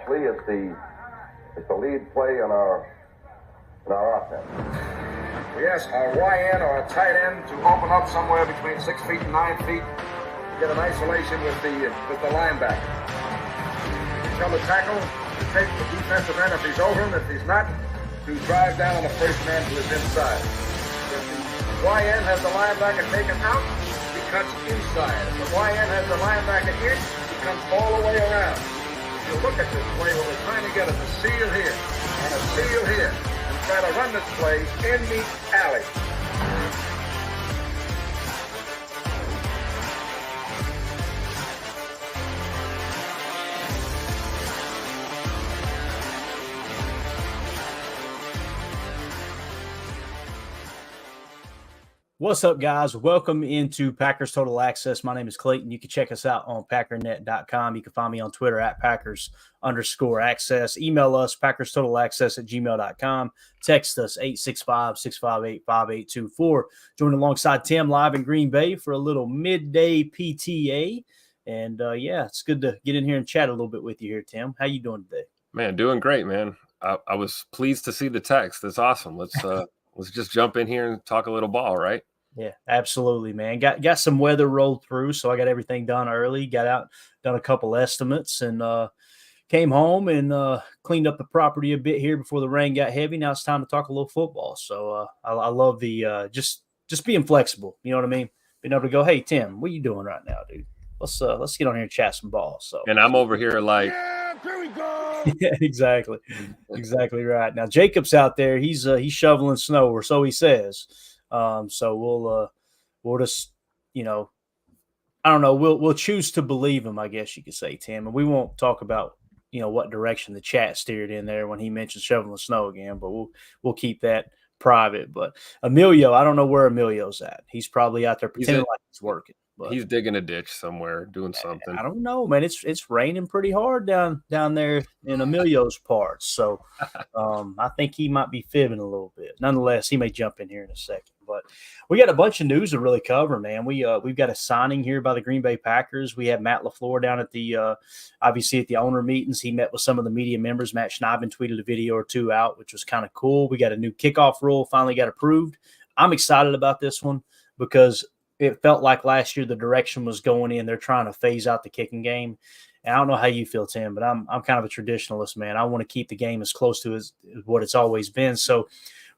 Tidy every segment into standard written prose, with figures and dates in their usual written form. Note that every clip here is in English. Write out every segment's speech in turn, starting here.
actually is the lead play in our offense. We ask our YN or a tight end to open up somewhere between 6 feet and 9 feet, get an isolation with the linebacker. Tell the tackle to take the defensive end if he's over him. If he's not, to drive down on the first man to his inside. If the YN has the linebacker taken out, he cuts inside. If the YN has the linebacker in, he comes all the way around. If you look at this play, what we're trying to get is a seal here and a seal here. Try to run this play in the alley. What's up, guys? Welcome into Packers Total Access. My name is Clayton. You can check us out on packernet.com. You can find me on Twitter at Packers_access. Email us, PackersTotalAccess@gmail.com. Text us, 865-658-5824. Join alongside Tim live in Green Bay for a little midday PTA. And, it's good to get in here and chat a little bit with you here, Tim. How you doing today? Man, doing great, man. I was pleased to see the text. That's awesome. Let's just jump in here and talk a little ball, right? Yeah, absolutely, man. Got some weather rolled through, so I got everything done early. Got out, done a couple estimates, and came home and cleaned up the property a bit here before the rain got heavy. Now it's time to talk a little football. So I love the just being flexible. You know what I mean? Being able to go, hey Tim, what are you doing right now, dude? Let's get on here and chat some ball. So and I'm over here like, Yeah, here we go. yeah, exactly right. Now Jacob's out there. He's shoveling snow, or so he says. So we'll just, I don't know. We'll choose to believe him, I guess you could say, Tim. And we won't talk about, what direction the chat steered in there when he mentioned shoveling snow again, but we'll keep that private. But Emilio, I don't know where Emilio's at. He's probably out there pretending like he's working. But he's digging a ditch somewhere, doing something. I don't know, man. It's raining pretty hard down there in Emilio's parts. So I think he might be fibbing a little bit. Nonetheless, he may jump in here in a second. But we got a bunch of news to really cover, man. We've got a signing here by the Green Bay Packers. We had Matt LaFleur down at the obviously at the owner meetings. He met with some of the media members. Matt Schneiden tweeted a video or two out, which was kind of cool. We got a new kickoff rule finally got approved. I'm excited about this one because it felt like last year the direction was going in. They're trying to phase out the kicking game. And I don't know how you feel, Tim, but I'm kind of a traditionalist, man. I want to keep the game as close to as what it's always been. So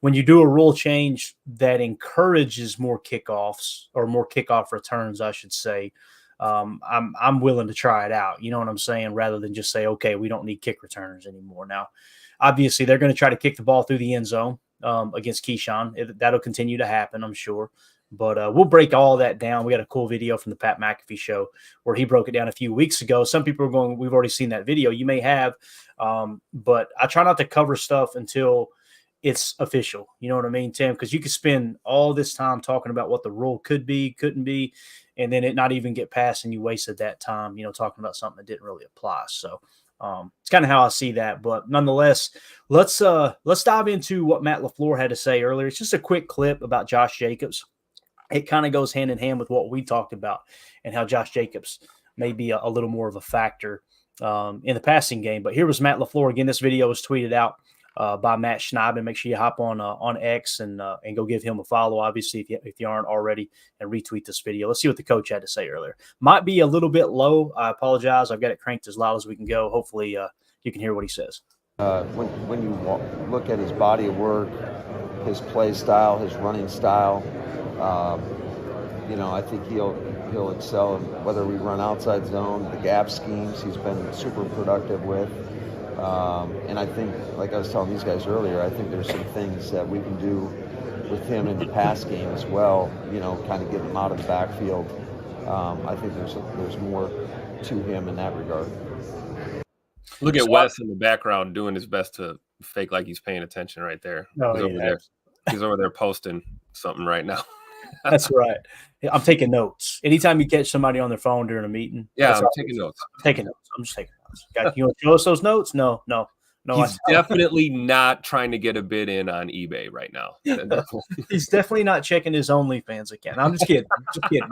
when you do a rule change that encourages more kickoffs or more kickoff returns, I should say, I'm willing to try it out. You know what I'm saying? Rather than just say, okay, we don't need kick returners anymore. Now, obviously, they're going to try to kick the ball through the end zone against Keyshawn. That'll continue to happen, I'm sure. But we'll break all that down. We got a cool video from the Pat McAfee show where he broke it down a few weeks ago. Some people are going, we've already seen that video. You may have, but I try not to cover stuff until it's official. You know what I mean, Tim? Because you could spend all this time talking about what the rule could be, couldn't be, and then it not even get passed, and you wasted that time, talking about something that didn't really apply. So it's kind of how I see that. But nonetheless, let's dive into what Matt LaFleur had to say earlier. It's just a quick clip about Josh Jacobs. It kind of goes hand in hand with what we talked about and how Josh Jacobs may be a little more of a factor in the passing game. But here was Matt LaFleur. Again, this video was tweeted out by Matt Schneiden. Make sure you hop on X and go give him a follow, obviously, if you aren't already, and retweet this video. Let's see what the coach had to say earlier. Might be a little bit low. I apologize. I've got it cranked as loud as we can go. Hopefully you can hear what he says. When you look at his body of work, his play style, his running style, I think he'll excel in whether we run outside zone, the gap schemes he's been super productive with. And I think, like I was telling these guys earlier, I think there's some things that we can do with him in the pass game as well, kind of get him out of the backfield. I think there's more to him in that regard. Look at Wes in the background doing his best to fake like he's paying attention right there. He's over there posting something right now. That's right. I'm taking notes. Anytime you catch somebody on their phone during a meeting. Yeah, I'm taking notes. I'm just taking notes. You want to show us those notes? No. No, he's definitely not trying to get a bid in on eBay right now. He's definitely not checking his OnlyFans account. I'm just kidding. Just kidding.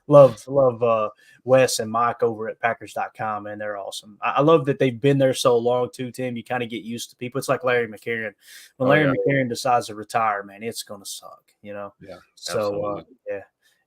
Love Wes and Mike over at Packers.com, and they're awesome. I love that they've been there so long too, Tim. You kind of get used to people. It's like Larry McCarron. When Larry McCarron decides to retire, man, it's going to suck, Yeah. So, yeah.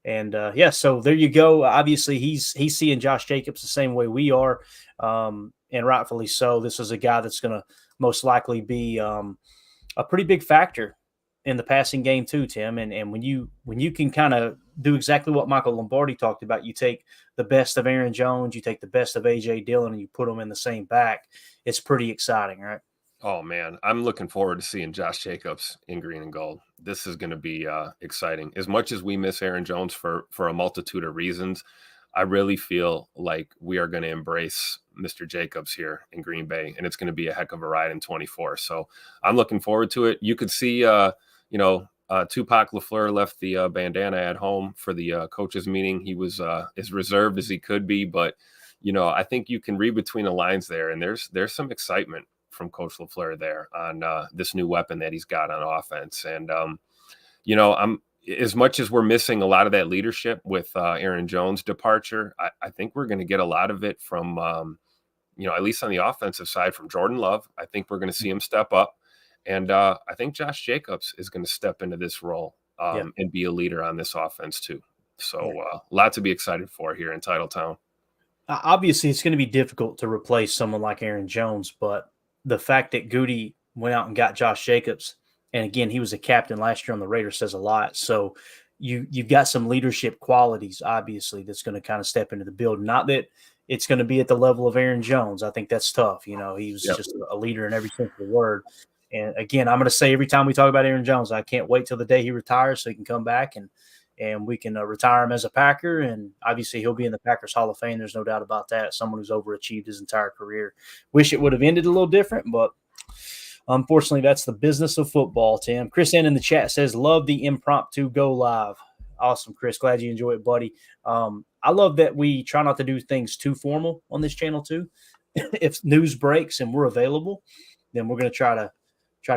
And, so there you go. Obviously, he's seeing Josh Jacobs the same way we are, and rightfully so. This is a guy that's going to most likely be a pretty big factor in the passing game too, Tim. And when you can kind of do exactly what Michael Lombardi talked about, you take the best of Aaron Jones, you take the best of A.J. Dillon, and you put them in the same back, it's pretty exciting, right? Oh, man, I'm looking forward to seeing Josh Jacobs in green and gold. This is going to be exciting. As much as we miss Aaron Jones for a multitude of reasons, I really feel like we are going to embrace Mr. Jacobs here in Green Bay, and it's going to be a heck of a ride in 24. So I'm looking forward to it. You could see, Tupac LaFleur left the bandana at home for the coaches meeting. He was as reserved as he could be, but, I think you can read between the lines there, and there's some excitement from Coach LaFleur there on this new weapon that he's got on offense. And, I'm as much as we're missing a lot of that leadership with Aaron Jones' departure, I think we're going to get a lot of it from, at least on the offensive side from Jordan Love. I think we're going to see him step up. And I think Josh Jacobs is going to step into this role and be a leader on this offense too. So a lot to be excited for here in Titletown. Obviously, it's going to be difficult to replace someone like Aaron Jones, but the fact that Goody went out and got Josh Jacobs, and again, he was a captain last year on the Raiders, says a lot. So you've got some leadership qualities, obviously, that's going to kind of step into the build. Not that it's going to be at the level of Aaron Jones. I think that's tough. He was just a leader in every sense of the word. And again, I'm going to say every time we talk about Aaron Jones, I can't wait till the day he retires so he can come back and we can retire him as a Packer. And obviously he'll be in the Packers Hall of Fame. There's no doubt about that. Someone who's overachieved his entire career. Wish it would have ended a little different, but unfortunately that's the business of football, Tim. Chris N in the chat says, love the impromptu go live. Awesome, Chris. Glad you enjoy it, buddy. I love that we try not to do things too formal on this channel too. If news breaks and we're available, then we're going to try to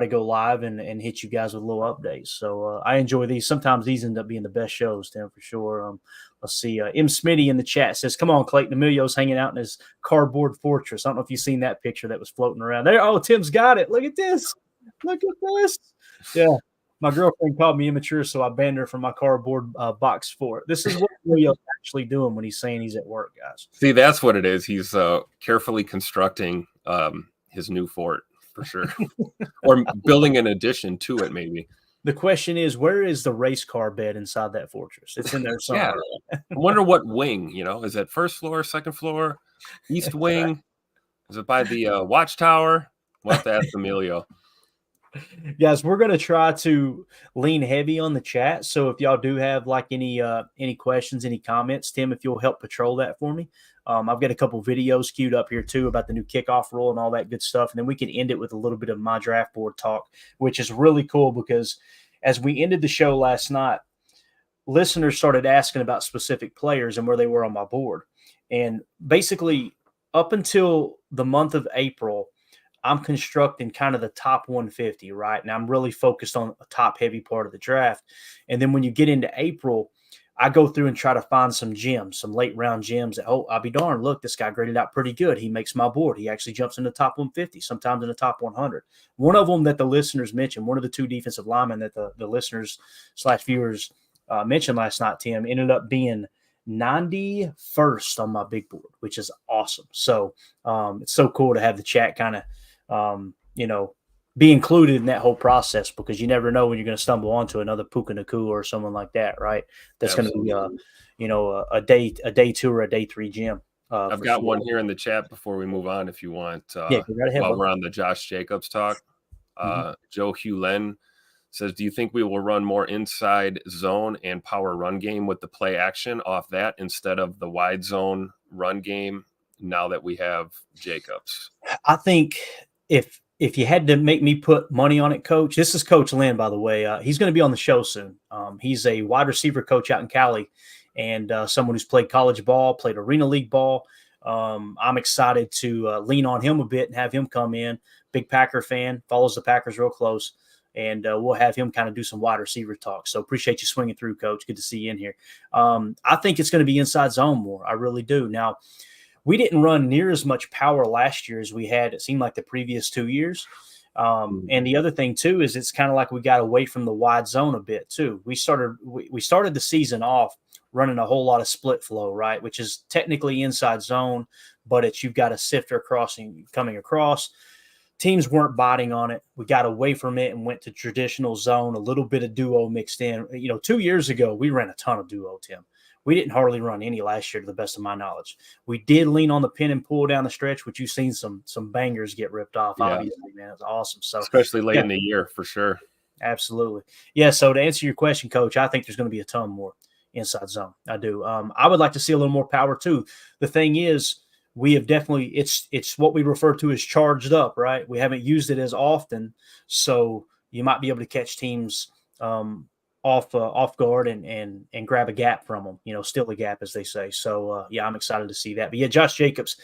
go live and hit you guys with little updates. So I enjoy these. Sometimes these end up being the best shows, Tim, for sure. Let's see. M. Smitty in the chat says, come on, Clayton. Emilio's hanging out in his cardboard fortress. I don't know if you've seen that picture that was floating around there. Oh, Tim's got it. Look at this. Look at this. Yeah. My girlfriend called me immature, so I banned her from my cardboard box fort. This is what Emilio's actually doing when he's saying he's at work, guys. See, that's what it is. He's carefully constructing his new fort. For sure. Or building an addition to it, maybe. The question is, where is the race car bed inside that fortress? It's in there somewhere. Yeah. I wonder what wing, is it first floor, second floor, east wing? Is it by the watchtower? We'll have to ask Emilio. Guys, we're going to try to lean heavy on the chat. So if y'all do have like any questions, any comments, Tim, if you'll help patrol that for me. I've got a couple videos queued up here too about the new kickoff rule and all that good stuff. And then we can end it with a little bit of my draft board talk, which is really cool because as we ended the show last night, listeners started asking about specific players and where they were on my board. And basically up until the month of April, I'm constructing kind of the top 150, right? And I'm really focused on a top heavy part of the draft. And then when you get into April, I go through and try to find some gems, some late round gems that, I'll be darned. Look, this guy graded out pretty good. He makes my board. He actually jumps in the top 150, sometimes in the top 100. One of them that the listeners mentioned, one of the two defensive linemen that the listeners / viewers mentioned last night, Tim, ended up being 91st on my big board, which is awesome. So it's so cool to have the chat kind of, be included in that whole process because you never know when you're going to stumble onto another Puka Nakua or someone like that, right? That's going to be a day 2 or a day 3 gem. I've got one here in the chat before we move on if you want. Go right ahead, while we're on the Josh Jacobs talk. Joe Hewlen says, do you think we will run more inside zone and power run game with the play action off that instead of the wide zone run game now that we have Jacobs? I think if you had to make me put money on it, Coach, this is Coach Lynn, by the way. He's going to be on the show soon. He's a wide receiver coach out in Cali and someone who's played college ball, played arena league ball. I'm excited to lean on him a bit and have him come in. Big Packer fan, follows the Packers real close. And we'll have him kind of do some wide receiver talk. So appreciate you swinging through, Coach. Good to see you in here. I think it's going to be inside zone more. I really do. Now, we didn't run near as much power last year as we had, it seemed like, the previous 2 years. And the other thing, too, is it's kind of like we got away from the wide zone a bit, too. We started the season off running a whole lot of split flow, right, which is technically inside zone, but you've got a sifter coming across. Teams weren't biting on it. We got away from it and went to traditional zone, a little bit of duo mixed in. 2 years ago, we ran a ton of duo, Tim. We didn't hardly run any last year, to the best of my knowledge. We did lean on the pin and pull down the stretch, which you've seen some bangers get ripped off, obviously, man. It's awesome. So, especially late in the year, for sure. Absolutely. Yeah, so to answer your question, Coach, I think there's going to be a ton more inside zone. I do. I would like to see a little more power, too. The thing is, we have definitely it's what we refer to as charged up, right? We haven't used it as often, so you might be able to catch teams off guard and grab a gap from them, steal a gap, as they say. So I'm excited to see that. But yeah, Josh Jacobs,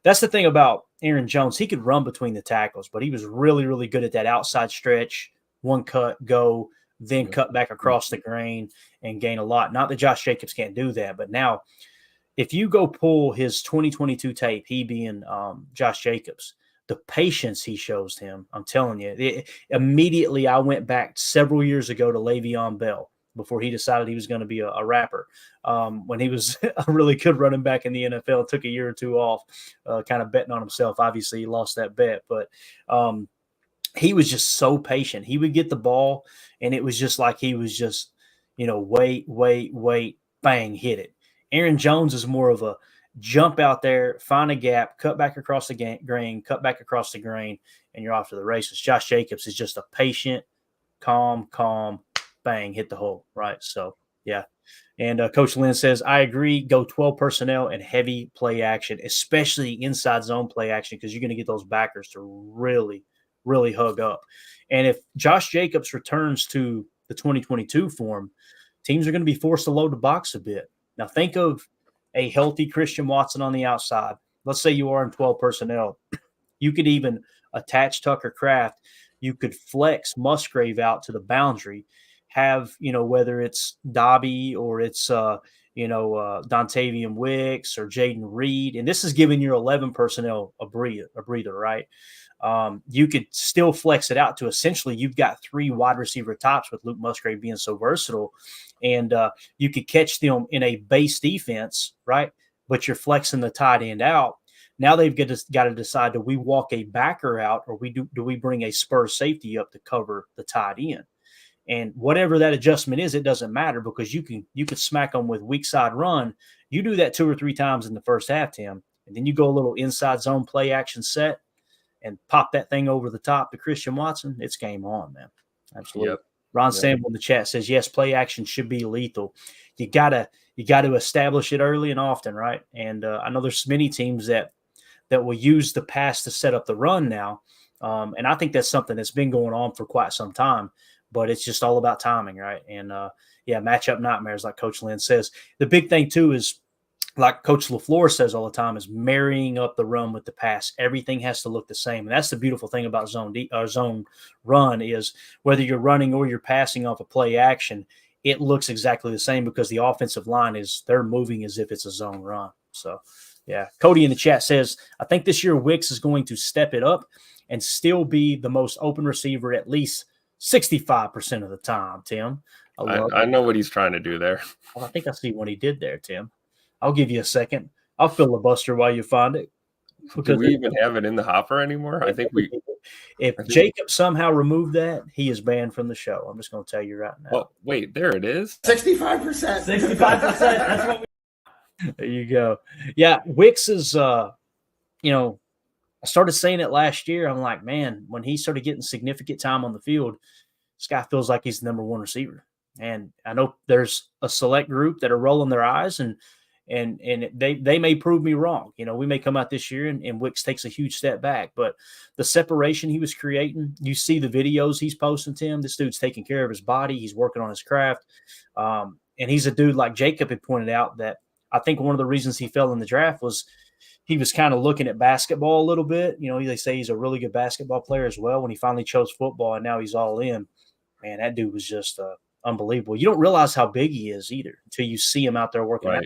that's the thing about Aaron Jones. He could run between the tackles, but he was really, really good at that outside stretch, one cut, go, then cut back across the grain and gain a lot. Not that Josh Jacobs can't do that, but now, if you go pull his 2022 tape, he being Josh Jacobs, the patience he shows him, I'm telling you, immediately I went back several years ago to Le'Veon Bell before he decided he was going to be a rapper. When he was a really good running back in the NFL, took a year or two off, kind of betting on himself. Obviously, he lost that bet, but he was just so patient. He would get the ball, and it was just like he was just, wait, bang, hit it. Aaron Jones is more of a jump out there, find a gap, cut back across the grain, cut back across the grain, and you're off to the races. Josh Jacobs is just a patient, calm, bang, hit the hole, right? So, yeah. And Coach Lynn says, I agree, go 12 personnel and heavy play action, especially inside zone play action, because you're going to get those backers to really, really hug up. And if Josh Jacobs returns to the 2022 form, teams are going to be forced to load the box a bit. Now, think of a healthy Christian Watson on the outside. Let's say you are in 12 personnel. You could even attach Tucker Kraft. You could flex Musgrave out to the boundary, have, whether it's Dobby or it's, Dontavian Wicks or Jaden Reed. And this is giving your 11 personnel a breather, right? You could still flex it out to essentially you've got 3 wide receiver tops with Luke Musgrave being so versatile. And you could catch them in a base defense, right? But you're flexing the tight end out. Now they've got to decide, do we walk a backer out or do we bring a spur safety up to cover the tight end? And whatever that adjustment is, it doesn't matter because you could smack them with weak side run. You do that 2 or 3 times in the first half, Tim, and then you go a little inside zone play action set and pop that thing over the top to Christian Watson. It's game on, man. Absolutely. Yep. Ron Sample in the chat says, yes, play action should be lethal. You gotta establish it early and often, right? And I know there's many teams that will use the pass to set up the run now. And I think that's something that's been going on for quite some time, but it's just all about timing, right? And matchup nightmares, like Coach Lynn says. The big thing too is, like Coach LaFleur says all the time, is marrying up the run with the pass. Everything has to look the same. And that's the beautiful thing about zone run is whether you're running or you're passing off a play action, it looks exactly the same because the offensive line they're moving as if it's a zone run. So, yeah. Cody in the chat says, I think this year Wicks is going to step it up and still be the most open receiver at least 65% of the time, Tim. I know what he's trying to do there. Well, I think I see what he did there, Tim. I'll give you a second. I'll filibuster while you find it. Do we even have it in the hopper anymore? I think we. If Jacob somehow removed that, he is banned from the show. I'm just going to tell you right now. Oh, wait, there it is. 65%. 65%. That's what we. There you go. Yeah, Wicks is. I started saying it last year. I'm like, man, when he started getting significant time on the field, this guy feels like he's the number one receiver. And I know there's a select group that are rolling their eyes and they may prove me wrong. We may come out this year and Wicks takes a huge step back, but the separation he was creating, you see the videos he's posting, Tim. This dude's taking care of his body. He's working on his craft. And he's a dude, like Jacob had pointed out, that I think one of the reasons he fell in the draft was he was kind of looking at basketball a little bit. You know, they say he's a really good basketball player as well when he finally chose football, and now he's all in. Man, that dude was just unbelievable. You don't realize how big he is either until you see him out there working out.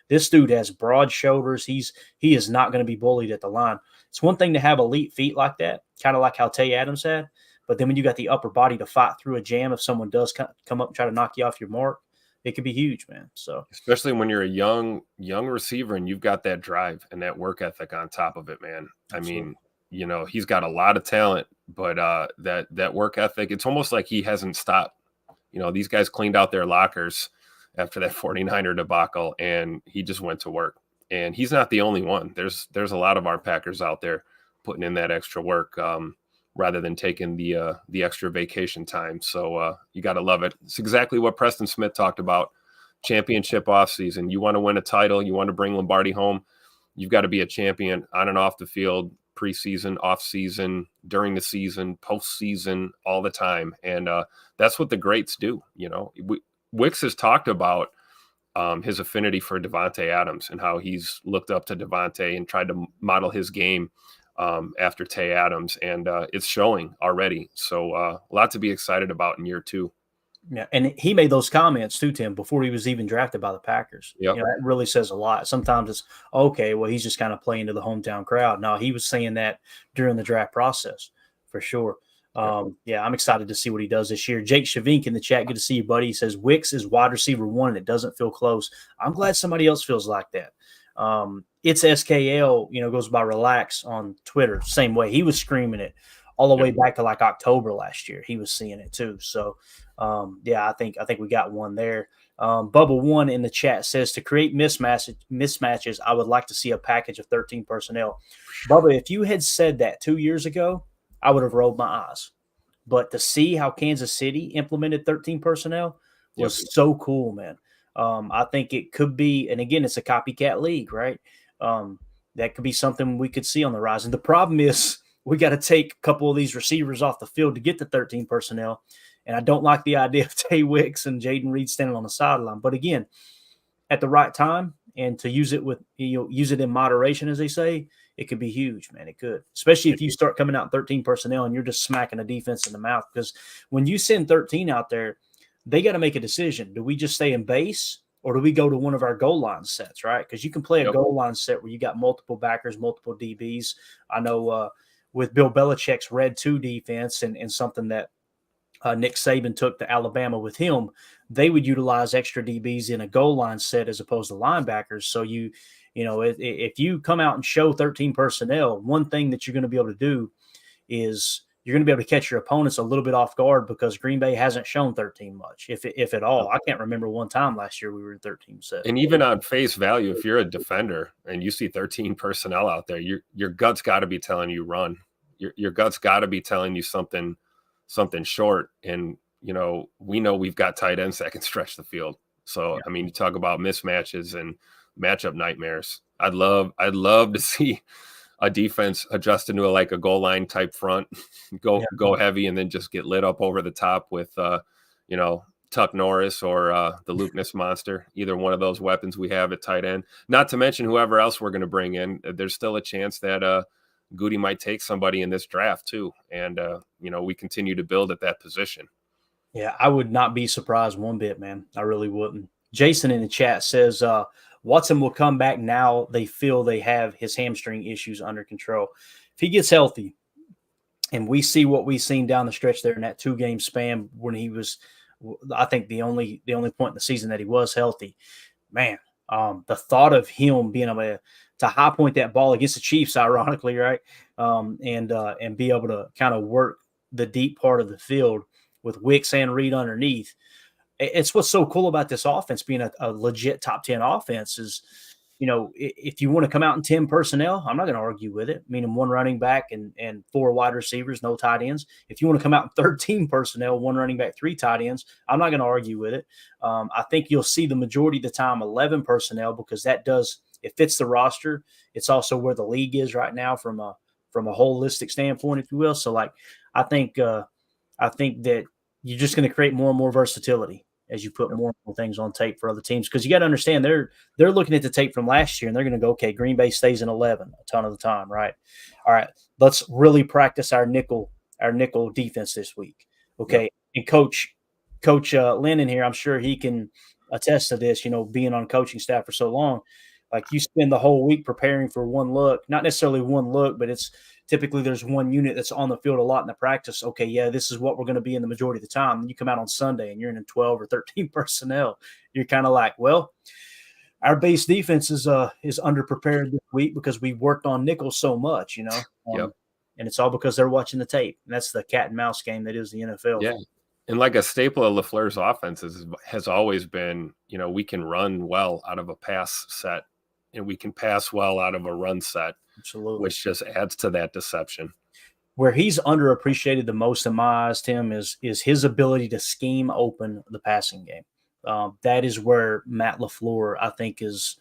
This dude has broad shoulders. He is not going to be bullied at the line. It's one thing to have elite feet like that, kind of like how Tay Adams had. But then when you got the upper body to fight through a jam, if someone does come up and try to knock you off your mark, it could be huge, man. So especially when you're a young receiver and you've got that drive and that work ethic on top of it, man. Absolutely. I mean, you know, he's got a lot of talent, but that work ethic, it's almost like he hasn't stopped. You know, these guys cleaned out their lockers after that 49er debacle, and he just went to work. And he's not the only one. There's a lot of our Packers out there putting in that extra work rather than taking the extra vacation time. So you got to love it. It's exactly what Preston Smith talked about, championship offseason. You want to win a title, you want to bring Lombardi home, you've got to be a champion on and off the field, preseason, off season, during the season, postseason, all the time. And that's what the greats do. You know, Wicks has talked about his affinity for Devontae Adams and how he's looked up to Devontae and tried to model his game after Tay Adams, and it's showing already. So a lot to be excited about in year 2. Yeah, and he made those comments too, Tim, before he was even drafted by the Packers. Yep. You know, that really says a lot. Sometimes it's, okay, well, he's just kind of playing to the hometown crowd. No, he was saying that during the draft process for sure. Yeah, I'm excited to see what he does this year. Jake Shavink in the chat, good to see you, buddy. He says Wicks is wide receiver 1 and it doesn't feel close. I'm glad somebody else feels like that. It's SKL, you know, goes by Relax on Twitter. Same way. He was screaming it all the way back to like October last year. He was seeing it too. So, yeah, I think we got one there. Bubba One in the chat says to create mismatches, I would like to see a package of 13 personnel. Bubba, if you had said that 2 years ago, I would have rolled my eyes. But to see how Kansas City implemented 13 personnel was so cool, man. I think it could be, and again, it's a copycat league, right? That could be something we could see on the rise. And the problem is we got to take a couple of these receivers off the field to get to 13 personnel. And I don't like the idea of Tay Wicks and Jaden Reed standing on the sideline. But again, at the right time and to use it with, use it in moderation, as they say, it could be huge, man. It could, especially if you start coming out 13 personnel and you're just smacking a defense in the mouth. Because when you send 13 out there, they got to make a decision. Do we just stay in base or do we go to one of our goal line sets, right? Because you can play a goal line set where you got multiple backers, multiple DBs. I know with Bill Belichick's Red 2 defense and something that Nick Saban took to Alabama with him, they would utilize extra DBs in a goal line set as opposed to linebackers. So if you come out and show 13 personnel, one thing that you're going to be able to do is you're going to be able to catch your opponents a little bit off guard because Green Bay hasn't shown 13 much, if at all. I can't remember one time last year we were in 13 set. And even on face value, if you're a defender and you see 13 personnel out there, your gut's got to be telling you run. Your gut's got to be telling you something short. And, we know we've got tight ends that can stretch the field. So, I mean, you talk about mismatches and matchup nightmares. I'd love to see a defense adjust into a goal line type front, go heavy, and then just get lit up over the top with, Tuck Norris or the Luke Ness monster, either one of those weapons we have at tight end. Not to mention whoever else we're going to bring in. There's still a chance that Goody might take somebody in this draft too. And, we continue to build at that position. Yeah, I would not be surprised one bit, man. I really wouldn't. Jason in the chat says Watson will come back now they feel they have his hamstring issues under control. If he gets healthy and we see what we've seen down the stretch there in that 2-game span when he was, I think the only point in the season that he was healthy, man, the thought of him being able to high point that ball against the Chiefs, ironically, right, and be able to kind of work the deep part of the field with Wicks and Reed underneath. It's what's so cool about this offense being a legit top 10 offense is, if you want to come out in 10 personnel, I'm not going to argue with it, meaning 1 running back and 4 wide receivers, no tight ends. If you want to come out in 13 personnel, 1 running back, 3 tight ends, I'm not going to argue with it. I think you'll see the majority of the time 11 personnel because it fits the roster. It's also where the league is right now from a holistic standpoint, if you will. So I think that you're just going to create more and more versatility. as you put more things on tape for other teams. Because you got to understand they're looking at the tape from last year and they're going to go, okay, Green Bay stays in 11 a ton of the time, right? All right, let's really practice our nickel defense this week, okay? Yep. And Coach Lennon here, I'm sure he can attest to this. Being on coaching staff for so long, like you spend the whole week preparing for one look, not necessarily one look, but it's typically there's one unit that's on the field a lot in the practice. Okay, yeah, this is what we're going to be in the majority of the time. And you come out on Sunday and you're in 12 or 13 personnel. You're kind of like, well, our base defense is underprepared this week because we worked on nickel so much, Yep. And it's all because they're watching the tape. And that's the cat and mouse game that is the NFL. Yeah. And like a staple of LaFleur's offense has always been, we can run well out of a pass set and we can pass well out of a run set. Absolutely. Which just adds to that deception. Where he's underappreciated the most in my eyes, Tim, is his ability to scheme open the passing game. That is where Matt LaFleur, I think, is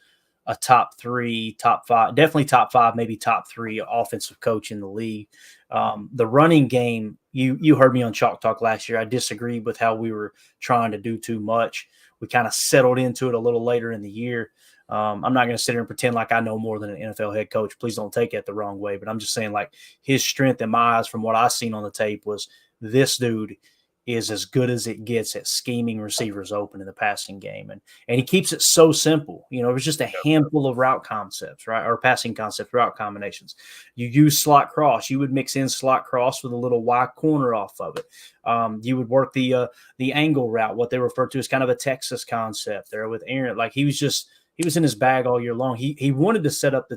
a top 3, top 5, definitely top 5, maybe top 3 offensive coach in the league. The running game, you heard me on Chalk Talk last year. I disagreed with how we were trying to do too much. We kind of settled into it a little later in the year. I'm not going to sit here and pretend like I know more than an NFL head coach. Please don't take it the wrong way. But I'm just saying, like, his strength in my eyes from what I seen on the tape was this dude is as good as it gets at scheming receivers open in the passing game. And he keeps it so simple. It was just a handful of route concepts, right? Or passing concepts, route combinations. You use slot cross. You would mix in slot cross with a little Y corner off of it. You would work the angle route, what they refer to as kind of a Texas concept there with Aaron. Like, he was in his bag all year long. He wanted to set up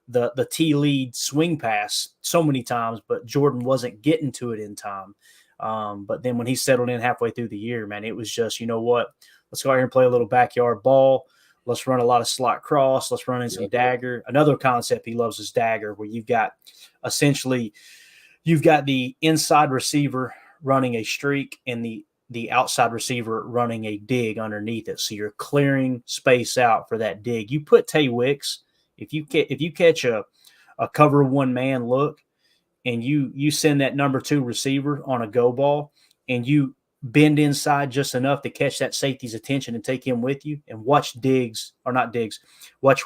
the T lead swing pass so many times, but Jordan wasn't getting to it in time. But then when he settled in halfway through the year, man, it was just, you know what? Let's go out here and play a little backyard ball. Let's run a lot of slot cross. Let's run in some dagger. Another concept he loves is dagger, where you've got the inside receiver running a streak and the outside receiver running a dig underneath it. So you're clearing space out for that dig. You put Tay Wicks, if you catch a cover one man look and you send that number 2 receiver on a go ball and you bend inside just enough to catch that safety's attention and take him with you and watch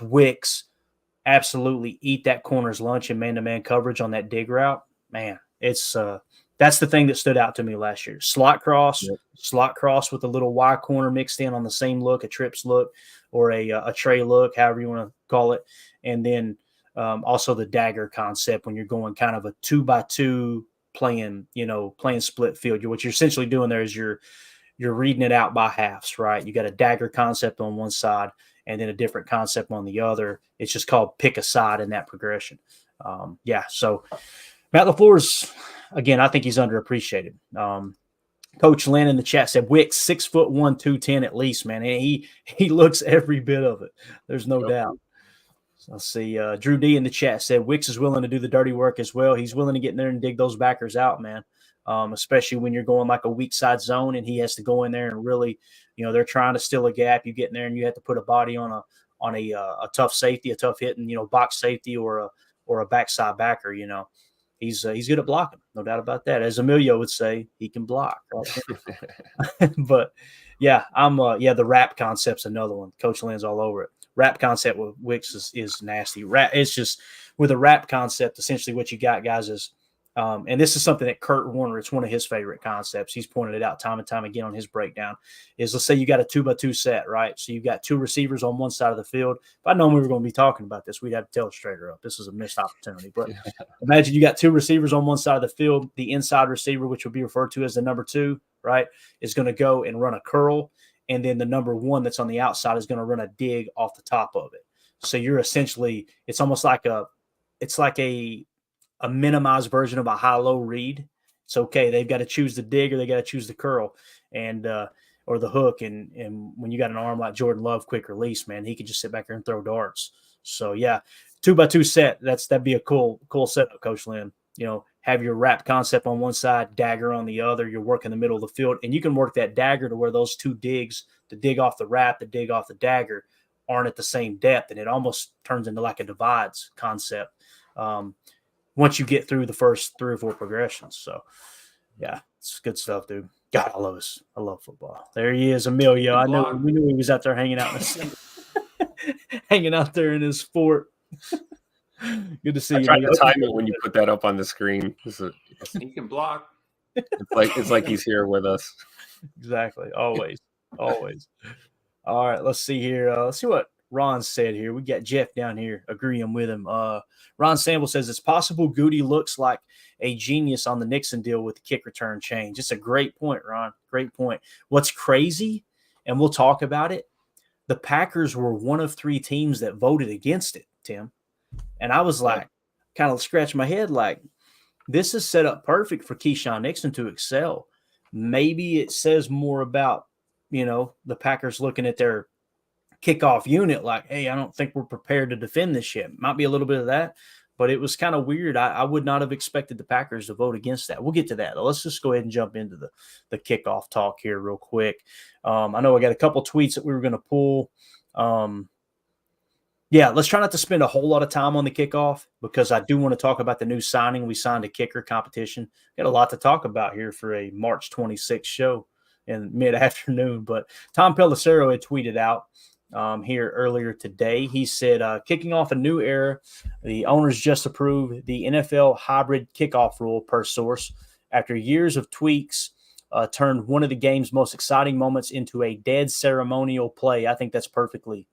Wicks absolutely eat that corner's lunch in man-to-man coverage on that dig route. Man, it's that's the thing that stood out to me last year. Slot cross with a little Y corner mixed in on the same look, a trips look or a tray look, however you want to call it. And then also the dagger concept when you're going kind of a 2x2 playing split field. What you're essentially doing there is you're reading it out by halves, right? You got a dagger concept on one side and then a different concept on the other. It's just called pick a side in that progression. So Matt LaFleur's, again, I think he's underappreciated. Coach Lynn in the chat said Wicks 6'1", 210 at least, man. And he looks every bit of it. There's no doubt. So let's see. Drew D in the chat said Wicks is willing to do the dirty work as well. He's willing to get in there and dig those backers out, man. Especially when you're going like a weak side zone and he has to go in there and really, they're trying to steal a gap. You get in there and you have to put a body on a tough safety, a tough hitting, box safety or a backside backer. He's good at blocking, no doubt about that. As Emilio would say, he can block. Right? But yeah, the wrap concept's another one. Coach Lynn's all over it. Wrap concept with Wicks is nasty. It's just with a wrap concept, essentially what you got, guys, is and this is something that Kurt Warner, it's one of his favorite concepts. He's pointed it out time and time again on his breakdown, is let's say you got a 2x2 set, right? So you've got 2 receivers on one side of the field. If I'd known we were going to be talking about this, we'd have to tell it straighter up. This is a missed opportunity. But imagine you got 2 receivers on one side of the field. The inside receiver, which would be referred to as the number 2, right, is going to go and run a curl. And then the number 1 that's on the outside is going to run a dig off the top of it. So you're essentially, it's almost like a minimized version of a high-low read. It's okay. They've got to choose the dig or they got to choose the curl and or the hook. And when you got an arm like Jordan Love, quick release, man, he can just sit back there and throw darts. So yeah, 2x2 set. That'd be a cool setup, Coach Lynn. Have your wrap concept on one side, dagger on the other. You're working the middle of the field, and you can work that dagger to where those 2 digs, the dig off the wrap, the dig off the dagger, aren't at the same depth, and it almost turns into like a divides concept once you get through the first 3 or 4 progressions. So, yeah, it's good stuff, dude. God, I love football. There he is, Emilio. We knew he was out there hanging out hanging out there in his fort. Good to see you. I tried to time it when you put that up on the screen. He can block. It's like he's here with us. Exactly. Always. Always. All right, let's see here. Let's see what Ron said here. We got Jeff down here agreeing with him. Ron Sample says it's possible Goody looks like a genius on the Nixon deal with the kick return change. It's a great point, Ron. Great point. What's crazy, and we'll talk about it, the Packers were one of 3 teams that voted against it, Tim. And I was like, kind of scratching my head like, this is set up perfect for Keyshawn Nixon to excel. Maybe it says more about, the Packers looking at their kickoff unit like, hey, I don't think we're prepared to defend this yet. Might be a little bit of that, but it was kind of weird. I would not have expected the Packers to vote against that. We'll get to that. Let's just go ahead and jump into the kickoff talk here real quick. I know I got a couple tweets that we were going to pull. Let's try not to spend a whole lot of time on the kickoff because I do want to talk about the new signing. We signed a kicker competition. Got a lot to talk about here for a March 26th show in mid-afternoon. But Tom Pelissero had tweeted out here earlier today. He said, kicking off a new era, the owners just approved the NFL hybrid kickoff rule per source. After years of tweaks, turned one of the game's most exciting moments into a dead ceremonial play. I think that's perfectly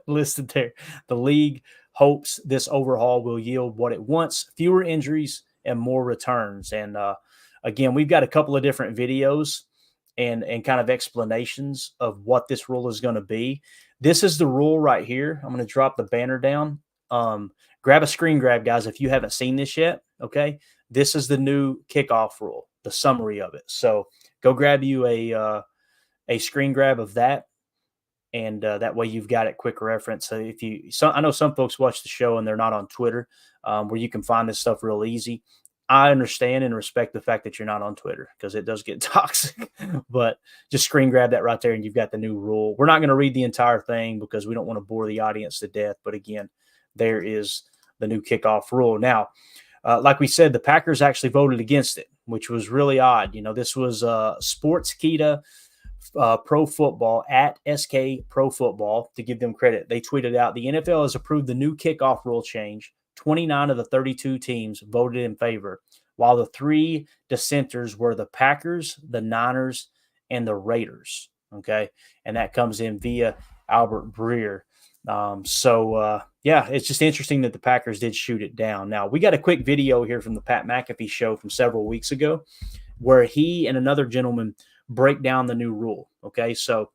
listed there. The league hopes this overhaul will yield what it wants, fewer injuries and more returns. And again, we've got a couple of different videos and kind of explanations of what this rule is going to be. This is the rule right here. I'm going to drop the banner down. Grab a screen grab, guys, if you haven't seen this yet. Okay. This is the new kickoff rule, the summary of it. So go grab you a screen grab of that. And that way you've got it quick reference. So I know some folks watch the show and they're not on Twitter, where you can find this stuff real easy. I understand and respect the fact that you're not on Twitter because it does get toxic, but just screen grab that right there and you've got the new rule. We're not going to read the entire thing because we don't want to bore the audience to death. But again, there is the new kickoff rule. Now, like we said, the Packers actually voted against it, which was really odd. This was Sportskeeda Pro Football at SK Pro Football, to give them credit. They tweeted out, the NFL has approved the new kickoff rule change. 29 of the 32 teams voted in favor, while the 3 dissenters were the Packers, the Niners, and the Raiders. Okay. And that comes in via Albert Breer. It's just interesting that the Packers did shoot it down. Now, we got a quick video here from the Pat McAfee show from several weeks ago where he and another gentleman break down the new rule. Okay. So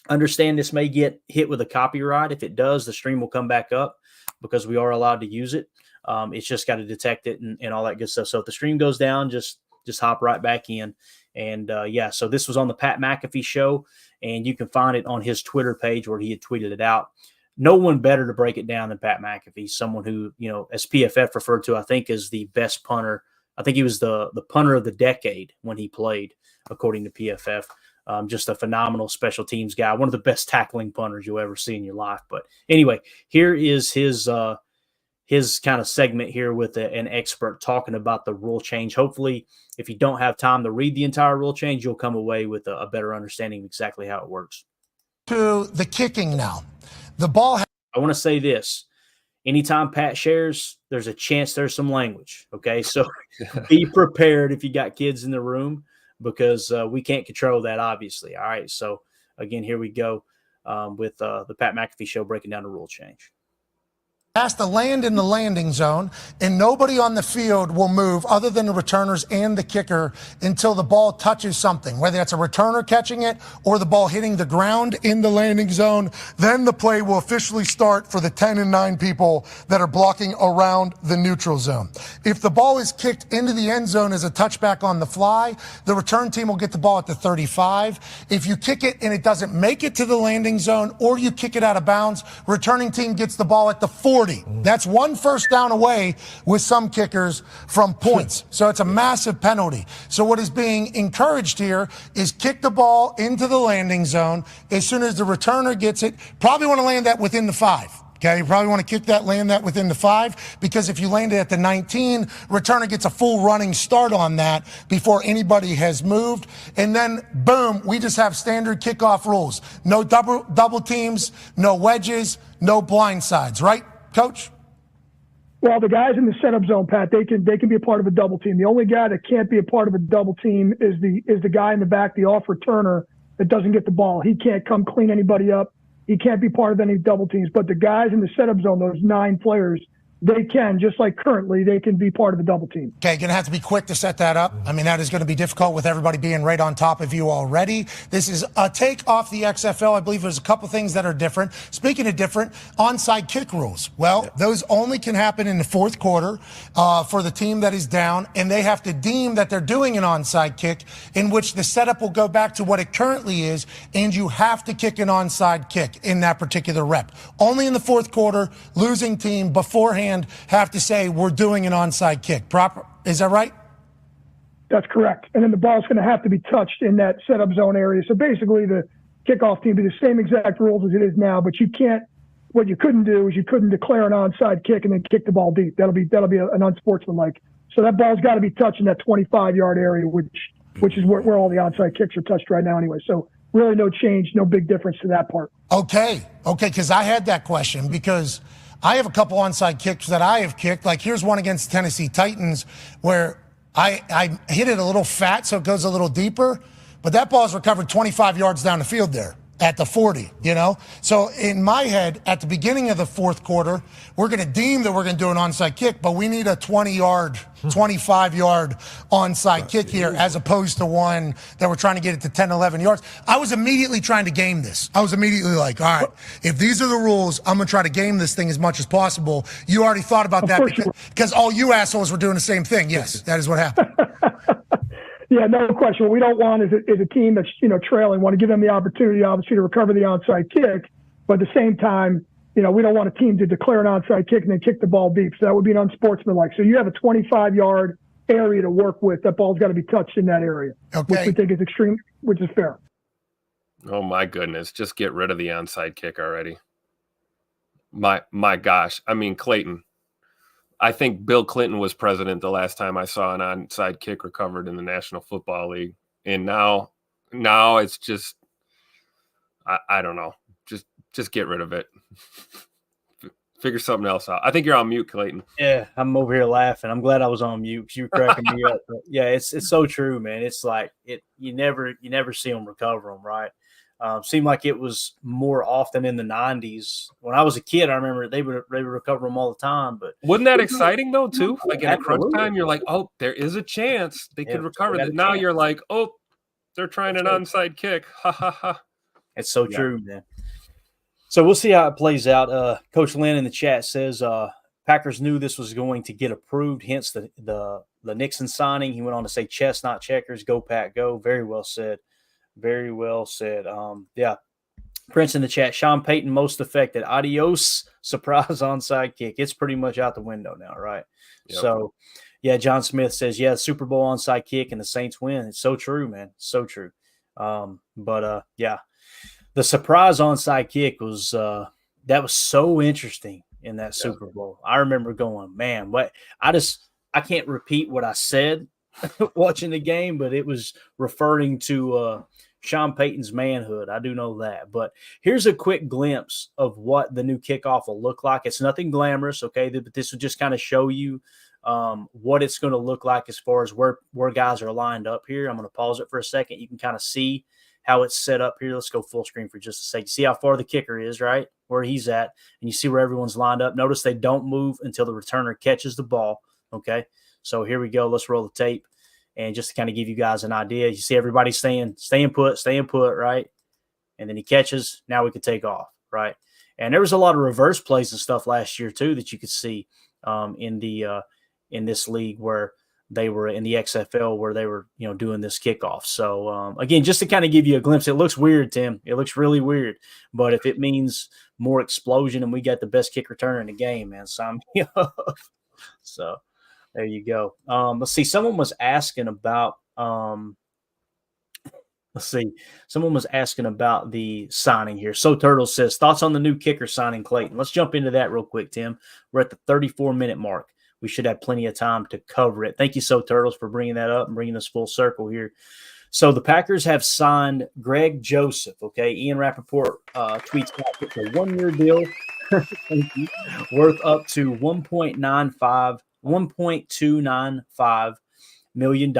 understand this may get hit with a copyright. If it does, the stream will come back up because we are allowed to use it. It's just got to detect it and all that good stuff. So if the stream goes down, just hop right back in. And so this was on the Pat McAfee show, and you can find it on his Twitter page where he had tweeted it out. No one better to break it down than Pat McAfee, someone who, as PFF referred to, I think is the best punter. I think he was the punter of the decade when he played, according to PFF. Just a phenomenal special teams guy, one of the best tackling punters you'll ever see in your life. But anyway, here is his kind of segment here with an expert talking about the rule change. Hopefully, if you don't have time to read the entire rule change, you'll come away with a better understanding of exactly how it works. To the kicking now. The ball. I want to say this. Anytime Pat shares, there's a chance there's some language. Okay, so be prepared if you got kids in the room, because we can't control that, obviously. All right, so again, here we go with the Pat McAfee show breaking down the rule change. Has to land in the landing zone, and nobody on the field will move other than the returners and the kicker until the ball touches something, whether that's a returner catching it or the ball hitting the ground in the landing zone. Then the play will officially start for the 10 and 9 people that are blocking around the neutral zone. If the ball is kicked into the end zone as a touchback on the fly, the return team will get the ball at the 35. If you kick it and it doesn't make it to the landing zone, or you kick it out of bounds, returning team gets the ball at the 40. That's 1 first down away with some kickers from points. So it's a massive penalty. So what is being encouraged here is kick the ball into the landing zone as soon as the returner gets it. Probably want to land that within the 5. Okay, you probably want to land that within the 5, because if you land it at the 19, returner gets a full running start on that before anybody has moved. And then, boom, we just have standard kickoff rules. No double teams, no wedges, no blind sides, right, Coach? Well, the guys in the setup zone, Pat, they can be a part of a double team. The only guy that can't be a part of a double team is the guy in the back, the off returner that doesn't get the ball. He can't come clean anybody up. He can't be part of any double teams. But the guys in the setup zone, those 9 players, they can, just like currently, they can be part of a double team. Okay, going to have to be quick to set that up. I mean, that is going to be difficult with everybody being right on top of you already. This is a take off the XFL. I believe there's a couple things that are different. Speaking of different, onside kick rules. Well, those only can happen in the fourth quarter for the team that is down, and they have to deem that they're doing an onside kick, in which the setup will go back to what it currently is, and you have to kick an onside kick in that particular rep. Only in the fourth quarter, losing team beforehand have to say we're doing an onside kick. Proper? Is that right? That's correct. And then the ball's going to have to be touched in that setup zone area. So basically, the kickoff team be the same exact rules as it is now, but you can't. What you couldn't do is you couldn't declare an onside kick and then kick the ball deep. That'll be an unsportsmanlike. So that ball's got to be touched in that 25-yard area, which is where all the onside kicks are touched right now anyway. So really no change, no big difference to that part. Okay, because I had that question because I have a couple onside kicks that I have kicked. Like here's one against the Tennessee Titans where I hit it a little fat so it goes a little deeper, but that ball's recovered 25 yards down the field there at the 40, So in my head, at the beginning of the fourth quarter, we're going to deem that we're going to do an onside kick, but we need a 20-yard, 25-yard onside kick here as opposed to one that we're trying to get it to 10, 11 yards. I was immediately trying to game this. I was immediately like, all right, if these are the rules, I'm going to try to game this thing as much as possible. You already thought about that because all you assholes were doing the same thing. Yes, that is what happened. Yeah, no question. What we don't want is a team that's trailing. Want to give them the opportunity, obviously, to recover the onside kick, but at the same time, we don't want a team to declare an onside kick and then kick the ball deep. So that would be an unsportsmanlike. So you have a 25-yard area to work with. That ball's got to be touched in that area, which we think is extreme, which is fair. Oh my goodness! Just get rid of the onside kick already. My gosh! I mean, Clayton. I think Bill Clinton was president the last time I saw an onside kick recovered in the National Football League. And now it's just, I don't know. Just get rid of it. Figure something else out. I think you're on mute, Clayton. Yeah, I'm over here laughing. I'm glad I was on mute because you were cracking me up. But yeah, it's so true, man. It's like you never see them recover them, right? Seemed like it was more often in the 90s. When I was a kid, I remember they would recover them all the time. But wasn't that exciting though, too? Like in a crunch time, you're like, oh, there is a chance they could recover that. Now you're like, oh, they're trying an onside kick. Ha ha ha. It's so true, man. So we'll see how it plays out. Coach Lynn in the chat says Packers knew this was going to get approved, hence the Nixon signing. He went on to say chess, not checkers. Go, Pack, go. Very well said. Very well said. Yeah. Prince in the chat. Sean Payton most affected. Adios. Surprise onside kick. It's pretty much out the window now, right? Yep. So, yeah, John Smith says, yeah, Super Bowl onside kick and the Saints win. It's so true, man. So true. Yeah. The surprise onside kick was that was so interesting in that Super Bowl. I remember going, man, I can't repeat what I said watching the game, but it was referring to Sean Payton's manhood. I do know that. But here's a quick glimpse of what the new kickoff will look like. It's nothing glamorous, okay? But this will just kind of show you what it's going to look like as far as where guys are lined up here. I'm going to pause it for a second. You can kind of see how it's set up here. Let's go full screen for just a second. See how far the kicker is, right? Where he's at. And you see where everyone's lined up. Notice they don't move until the returner catches the ball, okay? So here we go. Let's roll the tape. And just to kind of give you guys an idea, you see everybody staying put, right? And then he catches. Now we can take off, right? And there was a lot of reverse plays and stuff last year too that you could see in this league where they were in the XFL where they were doing this kickoff. So again, just to kind of give you a glimpse, it looks weird, Tim. It looks really weird, but if it means more explosion and we got the best kick returner in the game, man, sign me up. So. There you go. Let's see. Someone was asking about Let's see. Someone was asking about the signing here. So Turtle says, thoughts on the new kicker signing, Clayton? Let's jump into that real quick, Tim. We're at the 34-minute mark. We should have plenty of time to cover it. Thank you, So Turtles, for bringing that up and bringing us full circle here. So the Packers have signed Greg Joseph, okay? Ian Rappaport tweets out it's a 1-year deal worth up to $1.295 million.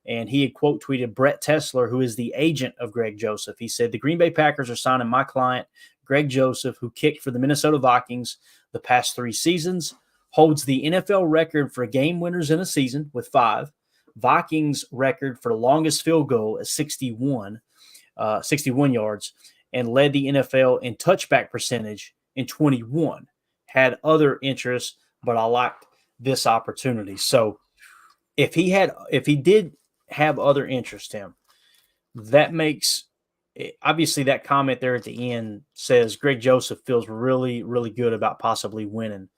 And he had quote tweeted Brett Tesler, who is the agent of Greg Joseph. He said, the Green Bay Packers are signing my client, Greg Joseph, who kicked for the Minnesota Vikings the past 3 seasons, holds the NFL record for game winners in a season with 5. Vikings record for longest field goal is 61 yards, and led the NFL in touchback percentage in 21. Had other interests, but I liked this opportunity. So if he did have other interests, Tim, that makes obviously that comment there at the end says Greg Joseph feels really, really good about possibly winning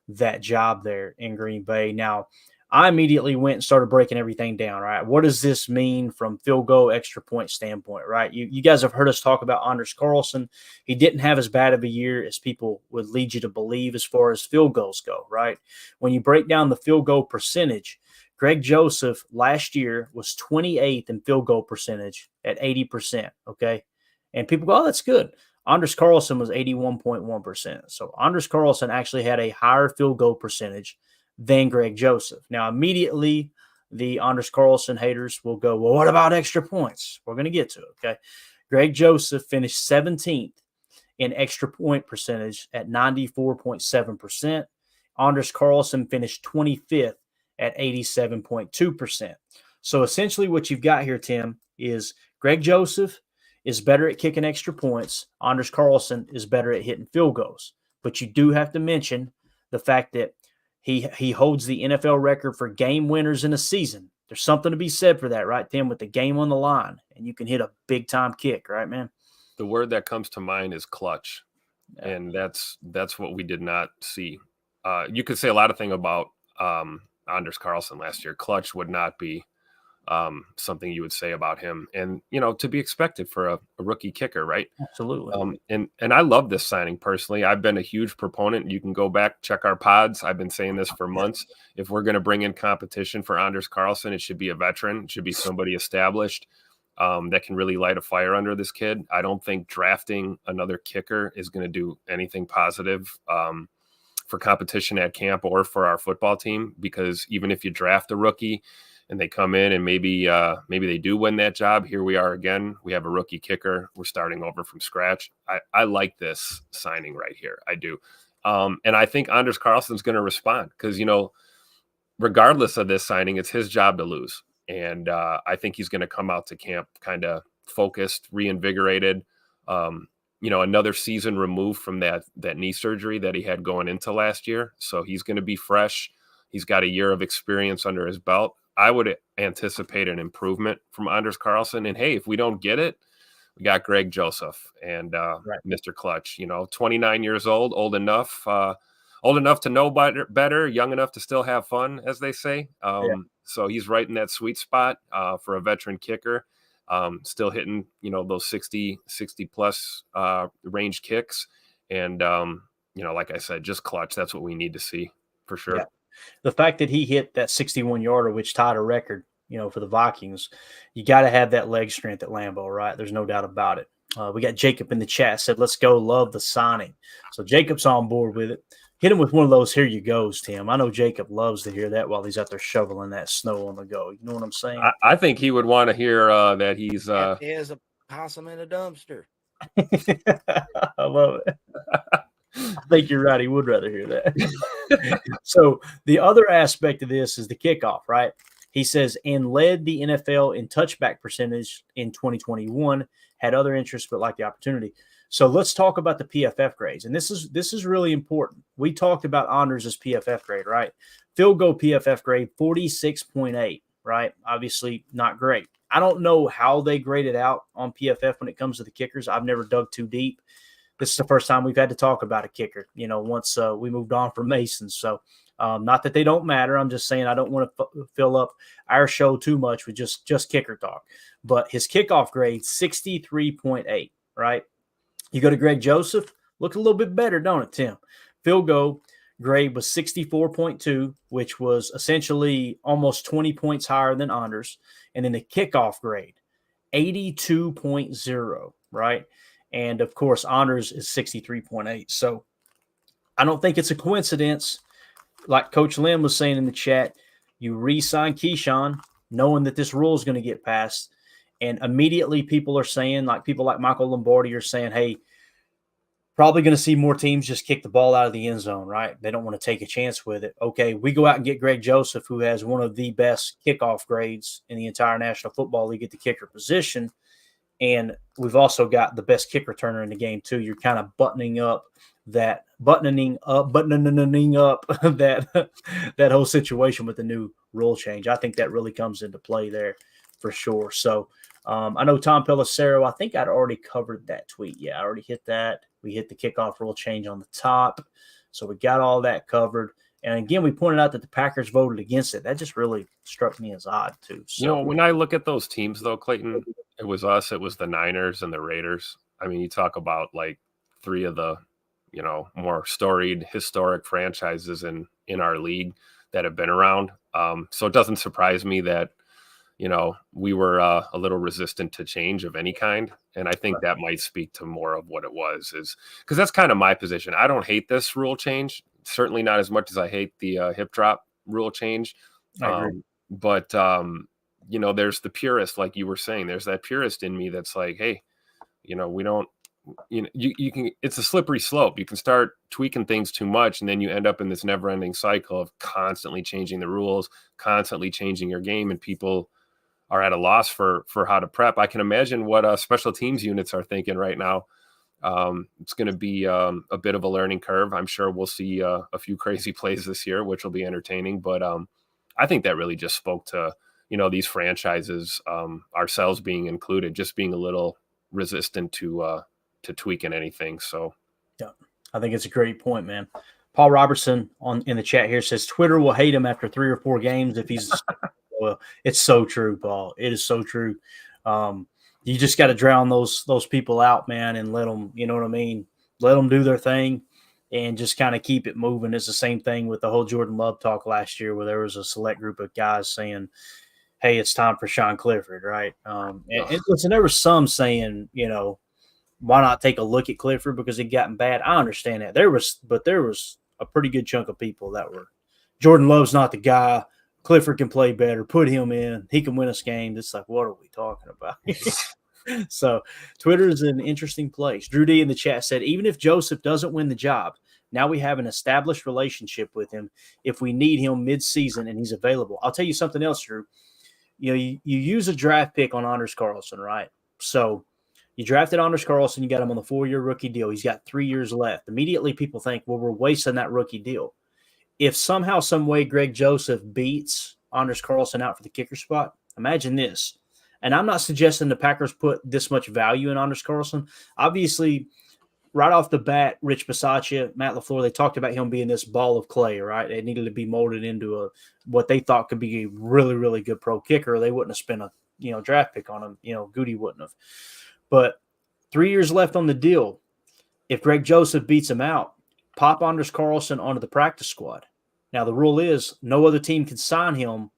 that job there in Green Bay. Now, I immediately went and started breaking everything down, right? What does this mean from field goal, extra point standpoint, right? You guys have heard us talk about Anders Carlson. He didn't have as bad of a year as people would lead you to believe as far as field goals go, right? When you break down the field goal percentage, Greg Joseph last year was 28th in field goal percentage at 80%, okay? And people go, oh, that's good. Anders Carlson was 81.1%. So Anders Carlson actually had a higher field goal percentage than Greg Joseph. Now, immediately, the Anders Carlson haters will go, well, what about extra points? We're going to get to it, okay? Greg Joseph finished 17th in extra point percentage at 94.7%. Anders Carlson finished 25th at 87.2%. So essentially what you've got here, Tim, is Greg Joseph is better at kicking extra points. Anders Carlson is better at hitting field goals. But you do have to mention the fact that he holds the NFL record for game winners in a season. There's something to be said for that, right, Tim, with the game on the line, and you can hit a big-time kick, right, man? The word that comes to mind is clutch, and that's what we did not see. You could say a lot of things about Anders Carlson last year. Clutch would not be something you would say about him, and to be expected for a rookie kicker, right? Absolutely. And I love this signing personally. I've been a huge proponent. You can go back, check our pods. I've been saying this for months. If we're going to bring in competition for Anders Carlson, it should be a veteran. It should be somebody established that can really light a fire under this kid. I don't think drafting another kicker is going to do anything positive for competition at camp or for our football team, because even if you draft a rookie and they come in and maybe they do win that job, here we are again. We have a rookie kicker. We're starting over from scratch. I like this signing right here. I do. And I think Anders Carlson's going to respond because, regardless of this signing, it's his job to lose. And I think he's going to come out to camp kind of focused, reinvigorated, another season removed from that knee surgery that he had going into last year. So he's going to be fresh. He's got a year of experience under his belt. I would anticipate an improvement from Anders Carlson. And hey, if we don't get it, we got Greg Joseph and right. Mr. Clutch, 29 years old enough to know better, young enough to still have fun, as they say. So he's right in that sweet spot for a veteran kicker, still hitting, those 60 plus range kicks. And, like I said, just clutch. That's what we need to see for sure. Yeah. The fact that he hit that 61-yarder, which tied a record, for the Vikings, you got to have that leg strength at Lambeau, right? There's no doubt about it. We got Jacob in the chat said, let's go. Love the signing. So Jacob's on board with it. Hit him with one of those here you goes, Tim. I know Jacob loves to hear that while he's out there shoveling that snow on the go. You know what I'm saying? I think he would want to hear that he's he has a possum in a dumpster. I love it. I think you're right. He would rather hear that. So the other aspect of this is the kickoff, right? He says, and led the NFL in touchback percentage in 2021, had other interests, but liked the opportunity. So let's talk about the PFF grades. And this is really important. We talked about Anders' PFF grade, right? Field goal PFF grade, 46.8, right? Obviously not great. I don't know how they grade it out on PFF when it comes to the kickers. I've never dug too deep. This is the first time we've had to talk about a kicker, once we moved on from Mason. So Not that they don't matter. I'm just saying I don't want to fill up our show too much with just kicker talk. But his kickoff grade, 63.8, right? You go to Greg Joseph, look a little bit better, don't it, Tim? Field goal grade was 64.2, which was essentially almost 20 points higher than Anders. And then the kickoff grade, 82.0, right? And, of course, Anders is 63.8. So I don't think it's a coincidence. Like Coach Lynn was saying in the chat, you re-sign Keyshawn knowing that this rule is going to get passed. And immediately people are saying, like people like Michael Lombardi are saying, hey, probably going to see more teams just kick the ball out of the end zone, right? They don't want to take a chance with it. Okay, we go out and get Greg Joseph, who has one of the best kickoff grades in the entire National Football League at the kicker position. And we've also got the best kick returner in the game, too. You're kind of buttoning up that that whole situation with the new rule change. I think that really comes into play there for sure. So I know Tom Pelissero, I think I'd already covered that tweet. Yeah, I already hit that. We hit the kickoff rule change on the top. So we got all that covered. And again, we pointed out that the Packers voted against it. That just really struck me as odd, too. So, when I look at those teams, though, Clayton, it was us, it was the Niners and the Raiders. I mean, you talk about like three of the, more storied, historic franchises in our league that have been around. So it doesn't surprise me that, we were a little resistant to change of any kind. And I think that might speak to more of what it was, is because that's kind of my position. I don't hate this rule change, certainly not as much as I hate the hip drop rule change. But there's the purist, like you were saying, there's that purist in me that's like, hey, we don't, you can, it's a slippery slope. You can start tweaking things too much, and then you end up in this never ending cycle of constantly changing the rules, constantly changing your game, and people are at a loss for how to prep. I can imagine what special teams units are thinking right now. It's going to be a bit of a learning curve. I'm sure we'll see a few crazy plays this year, which will be entertaining. But I think that really just spoke to, these franchises, ourselves being included, just being a little resistant to tweaking anything. So, yeah, I think it's a great point, man. Paul Robertson in the chat here says Twitter will hate him after 3 or 4 games if he's well. It's so true, Paul. It is so true. You just got to drown those people out, man, and let them, you know what I mean? Let them do their thing and just kind of keep it moving. It's the same thing with the whole Jordan Love talk last year, where there was a select group of guys saying, hey, it's time for Sean Clifford, right? And listen, there was some saying, why not take a look at Clifford because he'd gotten bad? I understand that. There was a pretty good chunk of people that were, Jordan Love's not the guy. Clifford can play better. Put him in. He can win us games. It's like, what are we talking about? So Twitter is an interesting place. Drew D in the chat said, even if Joseph doesn't win the job, now we have an established relationship with him if we need him mid-season and he's available. I'll tell you something else, Drew. You use a draft pick on Anders Carlson, right? So you drafted Anders Carlson. You got him on the 4-year rookie deal. He's got 3 years left. Immediately people think, well, we're wasting that rookie deal. If somehow, some way Greg Joseph beats Anders Carlson out for the kicker spot, imagine this. And I'm not suggesting the Packers put this much value in Anders Carlson. Obviously, right off the bat, Rich Bisaccia, Matt LaFleur, they talked about him being this ball of clay, right? It needed to be molded into what they thought could be a really, really good pro kicker. They wouldn't have spent a draft pick on him. Goody wouldn't have. But 3 years left on the deal. If Greg Joseph beats him out, pop Anders Carlson onto the practice squad. Now, the rule is no other team can sign him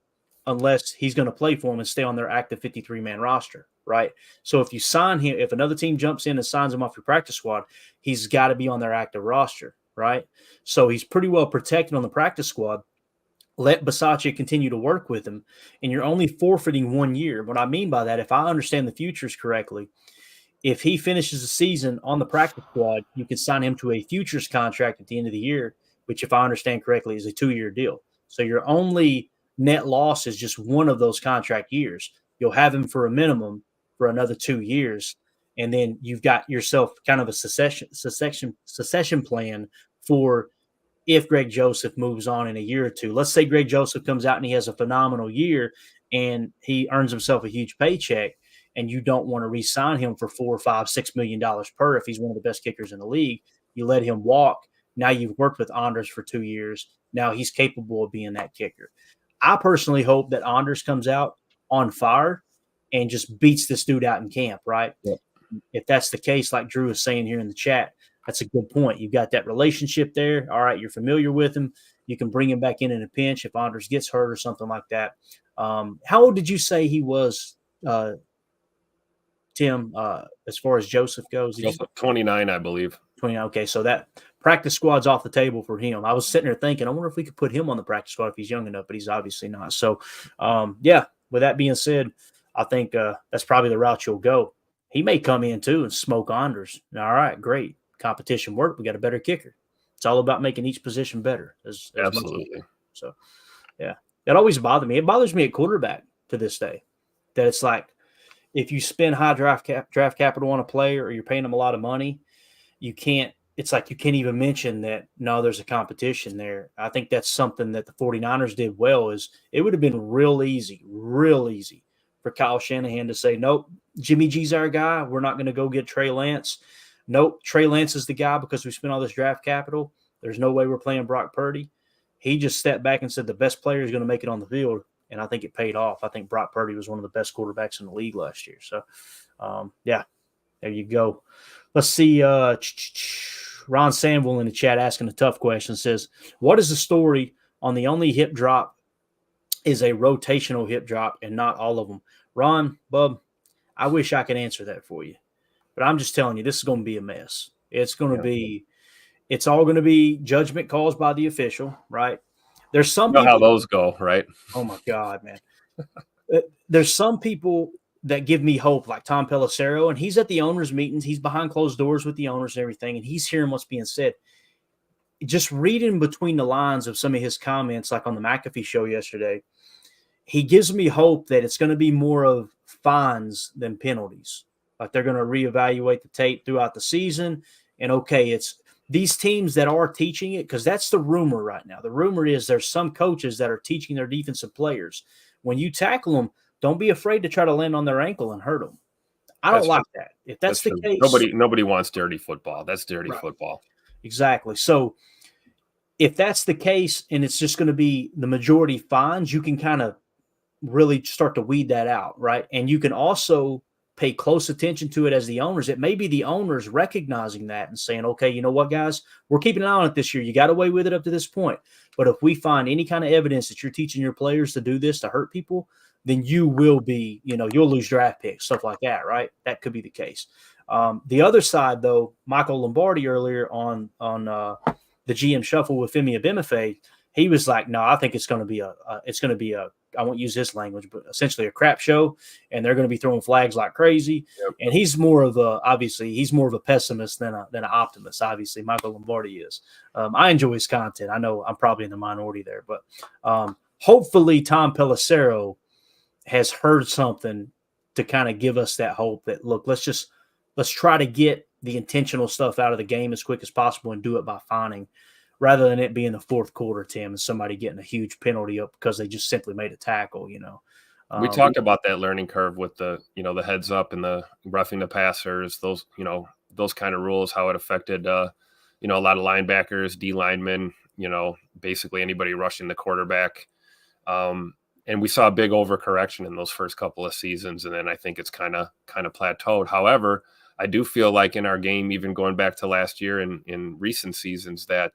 unless he's going to play for him and stay on their active 53-man roster, right? So if you sign him, if another team jumps in and signs him off your practice squad, he's got to be on their active roster, right? So he's pretty well protected on the practice squad. Let Bisaccia continue to work with him, and you're only forfeiting 1 year. What I mean by that, if I understand the futures correctly, if he finishes the season on the practice squad, you can sign him to a futures contract at the end of the year, which, if I understand correctly, is a 2-year deal. So your only net loss is just one of those contract years. You'll have him for a minimum for another 2 years, and then you've got yourself kind of a succession plan for if Greg Joseph moves on in a year or two. Let's say Greg Joseph comes out and he has a phenomenal year and he earns himself a huge paycheck, and you don't want to re-sign him for $4, $5, $6 million per if he's one of the best kickers in the league. You let him walk. Now you've worked with Anders for 2 years. Now he's capable of being that kicker. I personally hope that Anders comes out on fire and just beats this dude out in camp, right? Yep. If that's the case, like Drew is saying here in the chat, that's a good point. You've got that relationship there. All right, you're familiar with him. You can bring him back in a pinch if Anders gets hurt or something like that. How old did you say he was, Tim, as far as Joseph goes? 29, I believe. 29. Okay, so that practice squad's off the table for him. I was sitting there thinking, I wonder if we could put him on the practice squad if he's young enough, but he's obviously not. So, yeah, with that being said, I think that's probably the route you'll go. He may come in too and smoke Anders. All right, great. Competition worked. We got a better kicker. It's all about making each position better. Absolutely. So, yeah, that always bothered me. It bothers me at quarterback to this day that it's like if you spend high draft capital on a player or you're paying them a lot of money, you can't – it's like you can't even mention that, no, there's a competition there. I think that's something that the 49ers did well is it would have been real easy for Kyle Shanahan to say, nope, Jimmy G's our guy. We're not going to go get Trey Lance. Nope, Trey Lance is the guy because we spent all this draft capital. There's no way we're playing Brock Purdy. He just stepped back and said the best player is going to make it on the field, and I think it paid off. I think Brock Purdy was one of the best quarterbacks in the league last year. So, yeah, there you go. Let's see. Ron Sanville in the chat asking a tough question says, what is the story on the only hip drop is a rotational hip drop and not all of them? Ron, Bub, I wish I could answer that for you. But I'm just telling you, this is going to be a mess. It's going to be – it's all going to be judgment calls by the official, right? There's some people – how people, those go, right? Oh, my God, man. There's some people that give me hope, like Tom Pelissero, and he's at the owners' meetings. He's behind closed doors with the owners and everything, and he's hearing what's being said. Just reading between the lines of some of his comments, like on the McAfee show yesterday, he gives me hope that it's going to be more of fines than penalties. Like they're going to reevaluate the tape throughout the season. And, okay, it's these teams that are teaching it, because that's the rumor right now. The rumor is there's some coaches that are teaching their defensive players. When you tackle them, don't be afraid to try to land on their ankle and hurt them. I don't like that. If that's the case. Nobody wants dirty football. That's dirty football. Exactly. So if that's the case and it's just going to be the majority fines, you can kind of really start to weed that out, right? And you can also pay close attention to it as the owners. It may be the owners recognizing that and saying, okay, you know what, guys, we're keeping an eye on it this year. You got away with it up to this point. But if we find any kind of evidence that you're teaching your players to do this to hurt people, then you will be, you'll lose draft picks, stuff like that, right? That could be the case. The other side, though, Michael Lombardi earlier on the GM Shuffle with Femi Abemefe, he was like, no, I think it's going to be I won't use his language, but essentially a crap show, and they're going to be throwing flags like crazy. Yep. And he's more of a pessimist than an optimist. Obviously, Michael Lombardi is. I enjoy his content. I know I'm probably in the minority there, but hopefully Tom Pelissero has heard something to kind of give us that hope that, look, let's try to get the intentional stuff out of the game as quick as possible and do it by fining, rather than it being the fourth quarter, Tim, and somebody getting a huge penalty up because they just simply made a tackle, We talked about that learning curve with the heads up and the roughing the passers, those kind of rules, how it affected, a lot of linebackers, D linemen, basically anybody rushing the quarterback. And we saw a big overcorrection in those first couple of seasons. And then I think it's kind of plateaued. However, I do feel like in our game, even going back to last year and in recent seasons, that,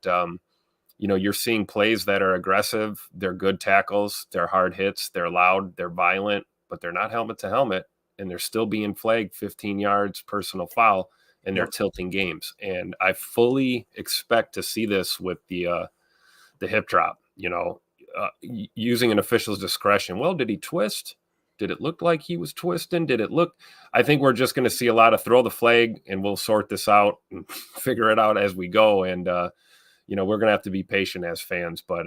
you're seeing plays that are aggressive. They're good tackles. They're hard hits. They're loud. They're violent, but they're not helmet to helmet. And they're still being flagged 15 yards, personal foul, and they're tilting games. And I fully expect to see this with the hip drop, using an official's discretion. Well, did he twist? Did it look like he was twisting? I think we're just going to see a lot of throw the flag, and we'll sort this out and figure it out as we go. And, we're going to have to be patient as fans, but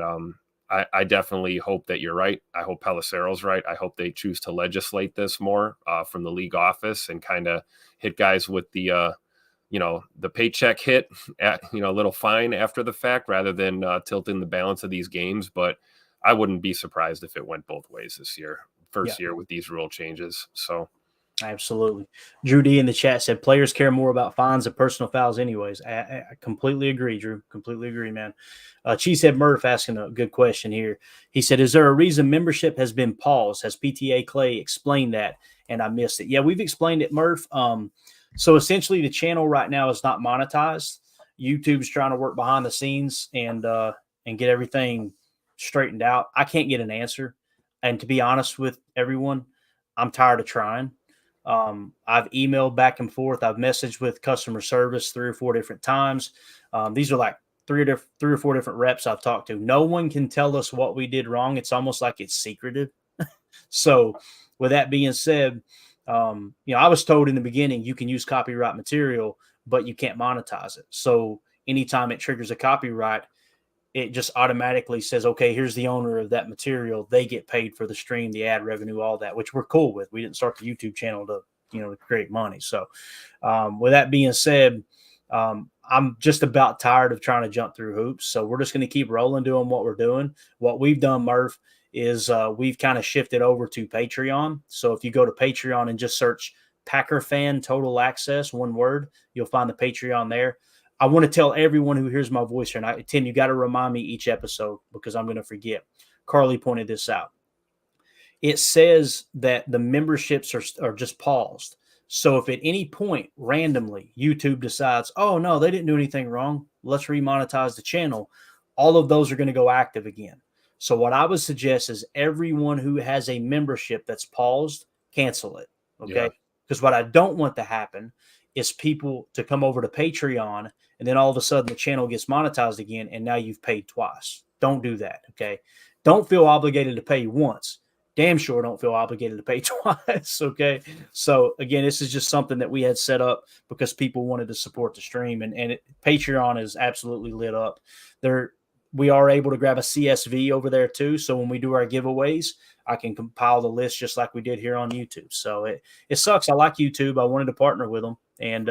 I definitely hope that you're right. I hope Pelissero's right. I hope they choose to legislate this more from the league office and kind of hit guys with the paycheck hit at, a little fine after the fact, rather than tilting the balance of these games. But I wouldn't be surprised if it went both ways this year. First year with these rule changes. So Absolutely. Drew D in the chat said players care more about fines than personal fouls anyways. I completely agree, Drew. Completely agree, man. Cheesehead Murph asking a good question here. He said, is there a reason membership has been paused? Has PTA Clay explained that? And I missed it. Yeah, we've explained it, Murph. So essentially the channel right now is not monetized. YouTube's trying to work behind the scenes and get everything straightened out. I can't get an answer. And to be honest with everyone, I'm tired of trying. I've emailed back and forth. I've messaged with customer service 3 or 4 different times. These are like 3 or 4 different reps I've talked to. No one can tell us what we did wrong. It's almost like it's secretive. So with that being said, I was told in the beginning, you can use copyright material, but you can't monetize it. So anytime it triggers a copyright, it just automatically says, okay, here's the owner of that material. They get paid for the stream, the ad revenue, all that, which we're cool with. We didn't start the YouTube channel to create money. So with that being said, I'm just about tired of trying to jump through hoops. So we're just going to keep rolling, doing what we're doing. What we've done, Murph, is we've kind of shifted over to Patreon. So if you go to Patreon and just search Packer Fan Total Access, one word, you'll find the Patreon there. I want to tell everyone who hears my voice here, and Tim, you got to remind me each episode because I'm going to forget. Carly pointed this out. It says that the memberships are just paused. So if at any point randomly YouTube decides, oh, no, they didn't do anything wrong, let's remonetize the channel, all of those are going to go active again. So what I would suggest is everyone who has a membership that's paused, cancel it. Okay. Because what I don't want to happen is people to come over to Patreon and then all of a sudden the channel gets monetized again and now you've paid twice. Don't do that, okay? Don't feel obligated to pay once. Damn sure don't feel obligated to pay twice, okay? So, again, this is just something that we had set up because people wanted to support the stream, and Patreon is absolutely lit up. We are able to grab a CSV over there too, so when we do our giveaways, I can compile the list just like we did here on YouTube. So it sucks. I like YouTube. I wanted to partner with them. And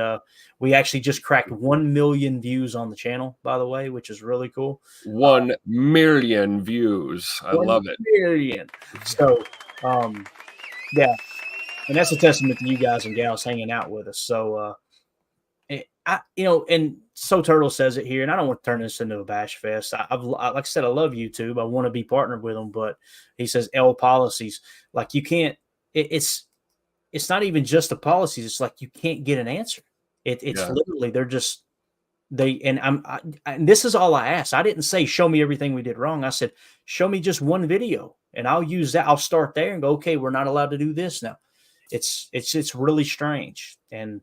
we actually just cracked 1 million views on the channel, by the way, which is really cool. 1 million views. I love it. 1 million. So, yeah. And that's a testament to you guys and gals hanging out with us. So, and So Turtle says it here, and I don't want to turn this into a bash fest. Like I said, I love YouTube. I want to be partnered with them, but he says L policies. Like you can't. It's not even just the policies. It's like you can't get an answer. It's literally and this is all I asked. I didn't say show me everything we did wrong. I said show me just one video, and I'll use that. I'll start there and go. Okay, we're not allowed to do this now. It's really strange, and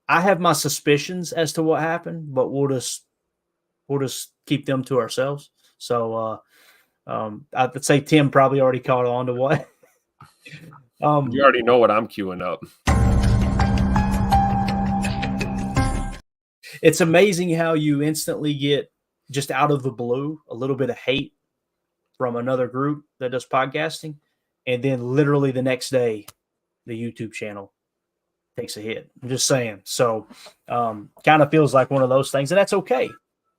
I have my suspicions as to what happened, but we'll just keep them to ourselves. So I would say Tim probably already caught on to what. You already know what I'm queuing up. It's amazing how you instantly get just out of the blue a little bit of hate from another group that does podcasting, and then literally the next day, the YouTube channel takes a hit. I'm just saying. So kind of feels like one of those things, and that's okay.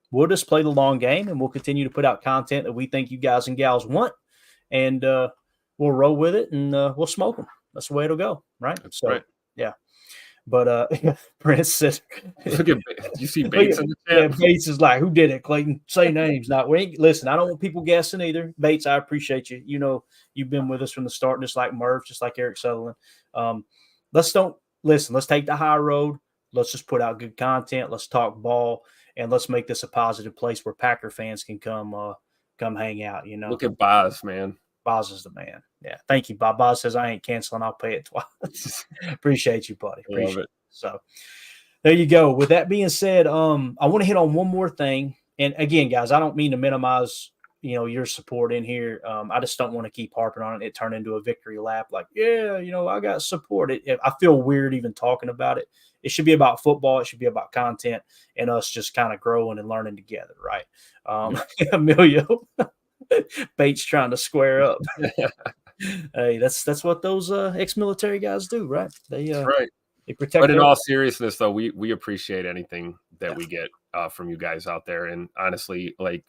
We'll just play the long game, and we'll continue to put out content that we think you guys and gals want, and we'll roll with it, and we'll smoke them. That's the way it'll go, right? That's right. Yeah. But Prince says, "Look at you see Bates in the chat." Yeah, Bates is like, "Who did it, Clayton? Say names." Not listen. I don't want people guessing either. Bates, I appreciate you. You know, you've been with us from the start, just like Murph, just like Eric Sutherland. Let's take the high road. Let's just put out good content. Let's talk ball, and let's make this a positive place where Packer fans can come hang out. You know, look at Boz, man. Boz is the man. Yeah. Thank you, Bob. Boz says, I ain't canceling. I'll pay it twice. Appreciate you, buddy. Appreciate it. So there you go. With that being said, I want to hit on one more thing. And again, guys, I don't mean to minimize, your support in here. I just don't want to keep harping on it. It turned into a victory lap. Like, yeah, I got support. I feel weird even talking about it. It should be about football. It should be about content and us just kind of growing and learning together. Right. Emilio. Bates trying to square up. Hey, that's what those ex-military guys do, right? They protect. But in all seriousness, though, we appreciate anything that we get from you guys out there. And honestly, like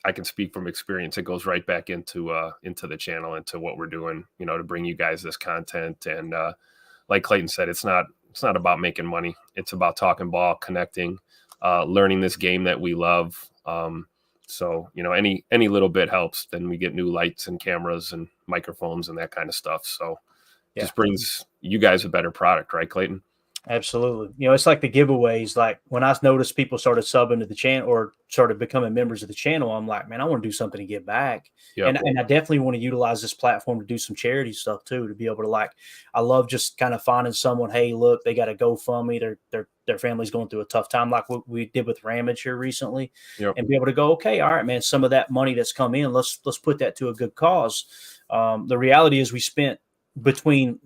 I can speak from experience. It goes right back into the channel, into what we're doing, to bring you guys this content. And like Clayton said, it's not about making money. It's about talking ball, connecting, learning this game that we love. So, any little bit helps. Then we get new lights and cameras and microphones and that kind of stuff. So just brings you guys a better product, right, Clayton? Absolutely. It's like the giveaways. Like when I noticed people started subbing to the channel or started becoming members of the channel, I'm like, man, I want to do something to give back. Yep. And I definitely want to utilize this platform to do some charity stuff too, to be able to I love just kind of finding someone, hey, look, they got a GoFundMe. Their family's going through a tough time, like what we did with Ramage here recently, and be able to go, okay, all right, man, some of that money that's come in, let's put that to a good cause. The reality is we spent between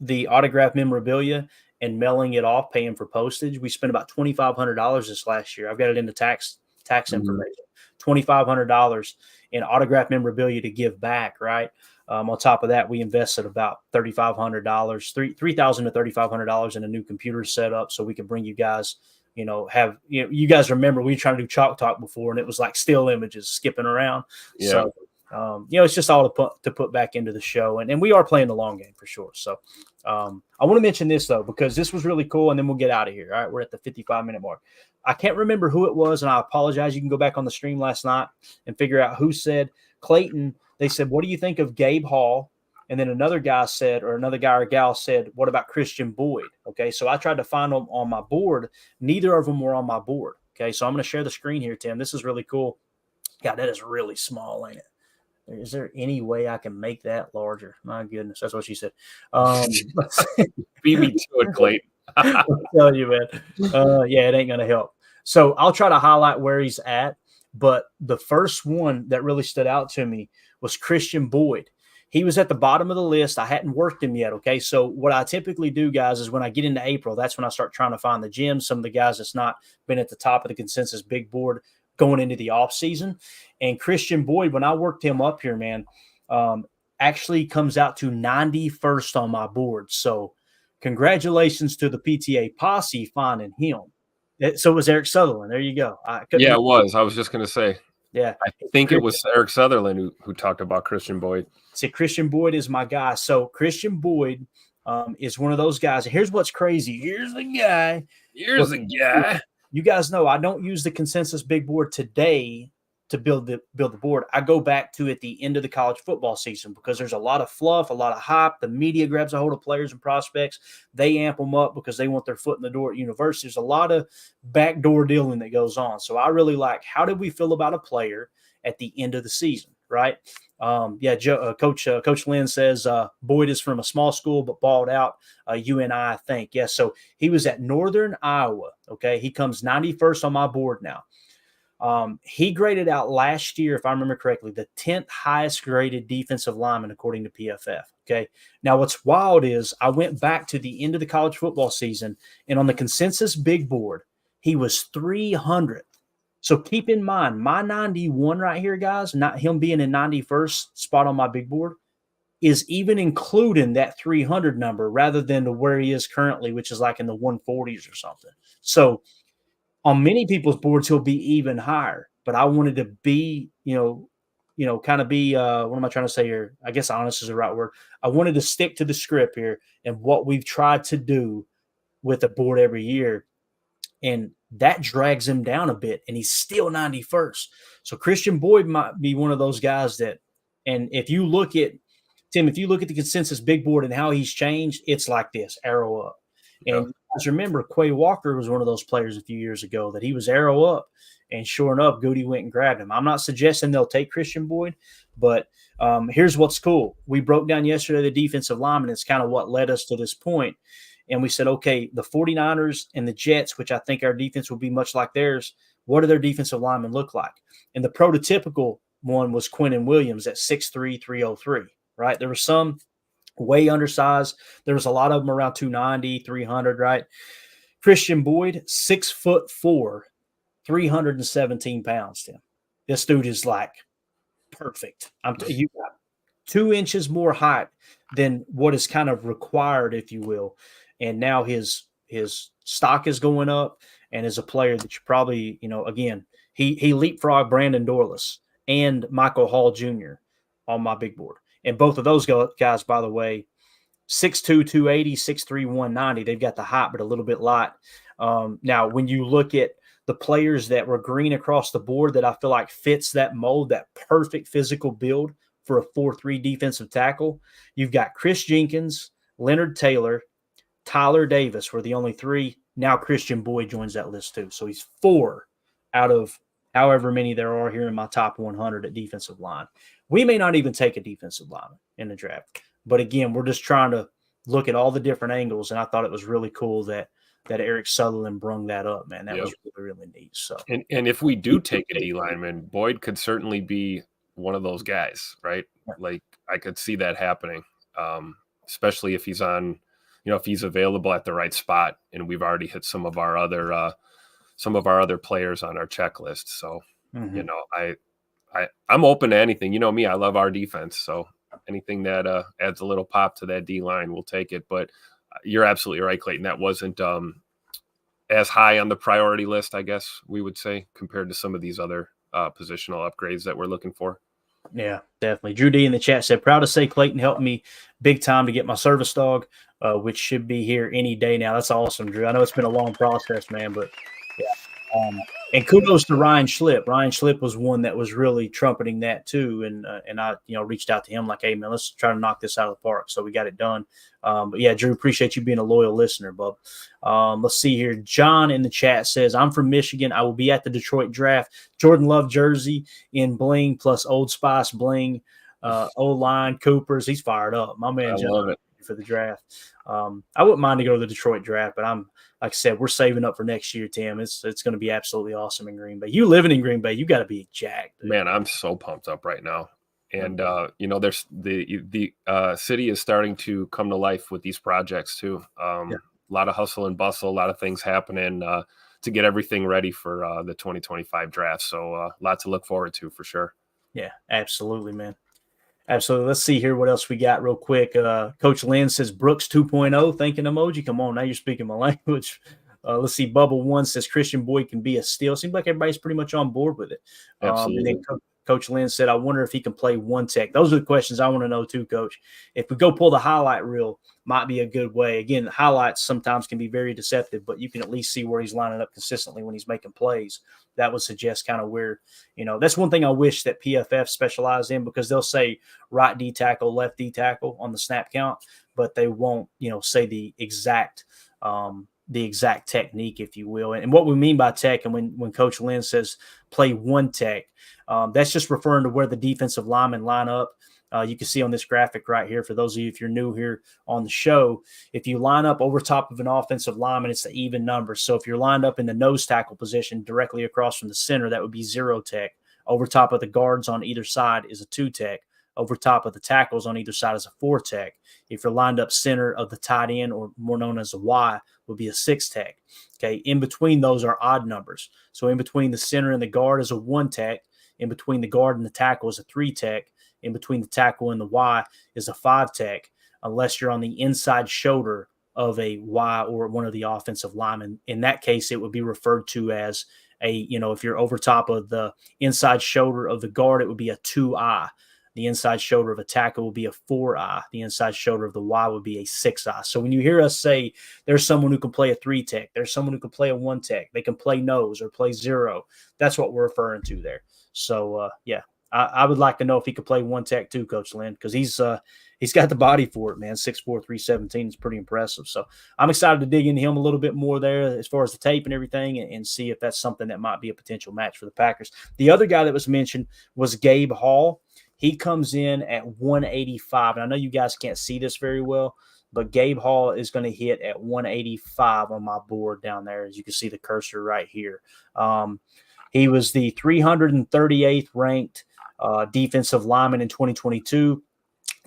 the autographed memorabilia and mailing it off, paying for postage, we spent about $2,500 this last year. I've got it in the tax information. $2,500 in autographed memorabilia to give back, right? On top of that, we invested about $3,500, $3,000 to $3,500 in a new computer setup so we could bring you guys, you guys remember we were trying to do Chalk Talk before, and it was like still images skipping around. Yeah. So, it's just all to put back into the show. And we are playing the long game for sure. So I want to mention this, though, because this was really cool, and then we'll get out of here. All right, we're at the 55-minute mark. I can't remember who it was, and I apologize. You can go back on the stream last night and figure out who said Clayton. They said, what do you think of Gabe Hall? And then another guy or gal said, what about Christian Boyd? Okay, so I tried to find them on my board. Neither of them were on my board. Okay, so I'm going to share the screen here, Tim. This is really cool. God, that is really small, ain't it? Is there any way I can make that larger? My goodness, that's what she said. Beat me to it, Clayton. I'll tell you, man. It ain't gonna help. So I'll try to highlight where he's at. But the first one that really stood out to me was Christian Boyd. He was at the bottom of the list. I hadn't worked him yet. Okay, so what I typically do, guys, is when I get into April, that's when I start trying to find the gems. Some of the guys that's not been at the top of the consensus big board going into the off season. And Christian Boyd, when I worked him up here, man, actually comes out to 91st on my board. So congratulations to the PTA posse finding him. So it was Eric Sutherland. There you go. Yeah, it was. I was just going to say. Yeah. I think it was Eric Sutherland who talked about Christian Boyd. See, Christian Boyd is my guy. So Christian Boyd is one of those guys. Here's what's crazy. Here's the guy. You guys know I don't use the consensus big board today to build the board. I go back to at the end of the college football season because there's a lot of fluff, a lot of hype. The media grabs a hold of players and prospects. They amp them up because they want their foot in the door at university. There's a lot of backdoor dealing that goes on. So I really like, how did we feel about a player at the end of the season, right? Coach Lynn says Boyd is from a small school but balled out. UNI, I think. Yes, so he was at Northern Iowa. Okay, he comes 91st on my board now. He graded out last year, if I remember correctly, the 10th highest graded defensive lineman according to PFF. Okay, now what's wild is I went back to the end of the college football season, and on the consensus big board, he was 300th. So keep in mind, my 91 right here, guys, not him being in 91st spot on my big board, is even including that 300 number rather than to where he is currently, which is like in the 140s or something. So on many people's boards, he'll be even higher. But I wanted to be, kind of be, what am I trying to say here? I guess honest is the right word. I wanted to stick to the script here and what we've tried to do with the board every year. And that drags him down a bit, and he's still 91st. So Christian Boyd might be one of those guys that, and if you look at, Tim, if you look at the consensus big board and how he's changed, it's like this, arrow up. And you guys remember, Quay Walker was one of those players a few years ago that he was arrow up, and sure enough, Goody went and grabbed him. I'm not suggesting they'll take Christian Boyd, but here's what's cool. We broke down yesterday the defensive lineman. It's kind of what led us to this point. And we said, okay, the 49ers and the Jets, which I think our defense will be much like theirs, what do their defensive linemen look like? And the prototypical one was Quinnen Williams at 6'3", 303, right? There were some way undersized. There was a lot of them around 290, 300, right? Christian Boyd, 6'4", 317 pounds, Tim. This dude is like perfect. You got 2 inches more height than what is kind of required, if you will. And now his stock is going up, and as a player that you probably, again, He leapfrogged Brandon Dorless and Michael Hall Jr. on my big board. And both of those guys, by the way, 6'2", 280, 6'3", 190. They've got the height, but a little bit light. Now, when you look at the players that were green across the board that I feel like fits that mold, that perfect physical build for a 4-3 defensive tackle, you've got Chris Jenkins, Leonard Taylor, Tyler Davis were the only three. Now Christian Boyd joins that list too. So he's 4 out of however many there are here in my top 100 at defensive line. We may not even take a defensive lineman in the draft. But again, we're just trying to look at all the different angles, and I thought it was really cool that Eric Sutherland brung that up, man. That was really, really neat. So, and if we do take a D lineman, Boyd could certainly be one of those guys, right? Like I could see that happening, especially if he's on, if he's available at the right spot, and we've already hit some of our other players on our checklist. So, I'm open to anything. You know me, I love our defense, so. Anything that adds a little pop to that D line, we'll take it. But you're absolutely right, Clayton. That wasn't as high on the priority list, I guess we would say, compared to some of these other positional upgrades that we're looking for. Yeah, definitely. Drew D in the chat said, proud to say Clayton helped me big time to get my service dog, which should be here any day now. That's awesome, Drew. I know it's been a long process, man, but yeah. And kudos to Ryan Schlip. Ryan Schlip was one that was really trumpeting that too. And I, reached out to him like, hey, man, let's try to knock this out of the park. So we got it done. But yeah, Drew, appreciate you being a loyal listener, bub. Let's see here. John in the chat says, I'm from Michigan. I will be at the Detroit draft. Jordan Love jersey in bling plus Old Spice bling. O-line, Coopers. He's fired up. My man, John, love it. For the draft. I wouldn't mind to go to the Detroit draft, but like I said, we're saving up for next year, Tim. It's going to be absolutely awesome in Green Bay. You living in Green Bay, you got to be jacked. Dude. Man, I'm so pumped up right now. And, there's the city is starting to come to life with these projects too. A lot of hustle and bustle, a lot of things happening to get everything ready for the 2025 draft. So a lot to look forward to for sure. Yeah, absolutely, man. Absolutely. Let's see here what else we got real quick. Coach Lynn says Brooks 2.0. Thanking emoji. Come on, now you're speaking my language. Let's see. Bubble 1 says Christian Boyd can be a steal. Seems like everybody's pretty much on board with it. Absolutely. And then Coach Lynn said, I wonder if he can play one tech. Those are the questions I want to know too, Coach. If we go pull the highlight reel, might be a good way. Again, highlights sometimes can be very deceptive, but you can at least see where he's lining up consistently when he's making plays. That would suggest kind of where, that's one thing I wish that PFF specialized in, because they'll say right D tackle, left D tackle on the snap count, but they won't, say the exact technique, if you will. And what we mean by tech, and when Coach Lynn says play one tech, that's just referring to where the defensive linemen line up. You can see on this graphic right here, for those of you, if you're new here on the show, if you line up over top of an offensive lineman, it's the even number. So if you're lined up in the nose tackle position directly across from the center, that would be 0 tech. Over top of the guards on either side is a 2 tech. Over top of the tackles on either side is a 4 tech. If you're lined up center of the tight end, or more known as a Y, would be a 6 tech. Okay, in between those are odd numbers. So in between the center and the guard is a 1 tech. In between the guard and the tackle is a 3 tech. In between the tackle and the Y is a 5 tech, unless you're on the inside shoulder of a Y or one of the offensive linemen. In that case, it would be referred to as if you're over top of the inside shoulder of the guard, it would be a 2I. The inside shoulder of a tackle will be a 4I. The inside shoulder of the Y would be a 6I. So when you hear us say there's someone who can play a 3 tech, there's someone who can play a 1 tech, they can play nose or play 0. That's what we're referring to there. So, I would like to know if he could play 1 tech too, Coach Lynn, because he's got the body for it, man. 6'4", 317 is pretty impressive. So I'm excited to dig into him a little bit more there as far as the tape and everything, and see if that's something that might be a potential match for the Packers. The other guy that was mentioned was Gabe Hall. He comes in at 185. And I know you guys can't see this very well, but Gabe Hall is going to hit at 185 on my board down there, as you can see the cursor right here. He was the 338th ranked defensive lineman in 2022.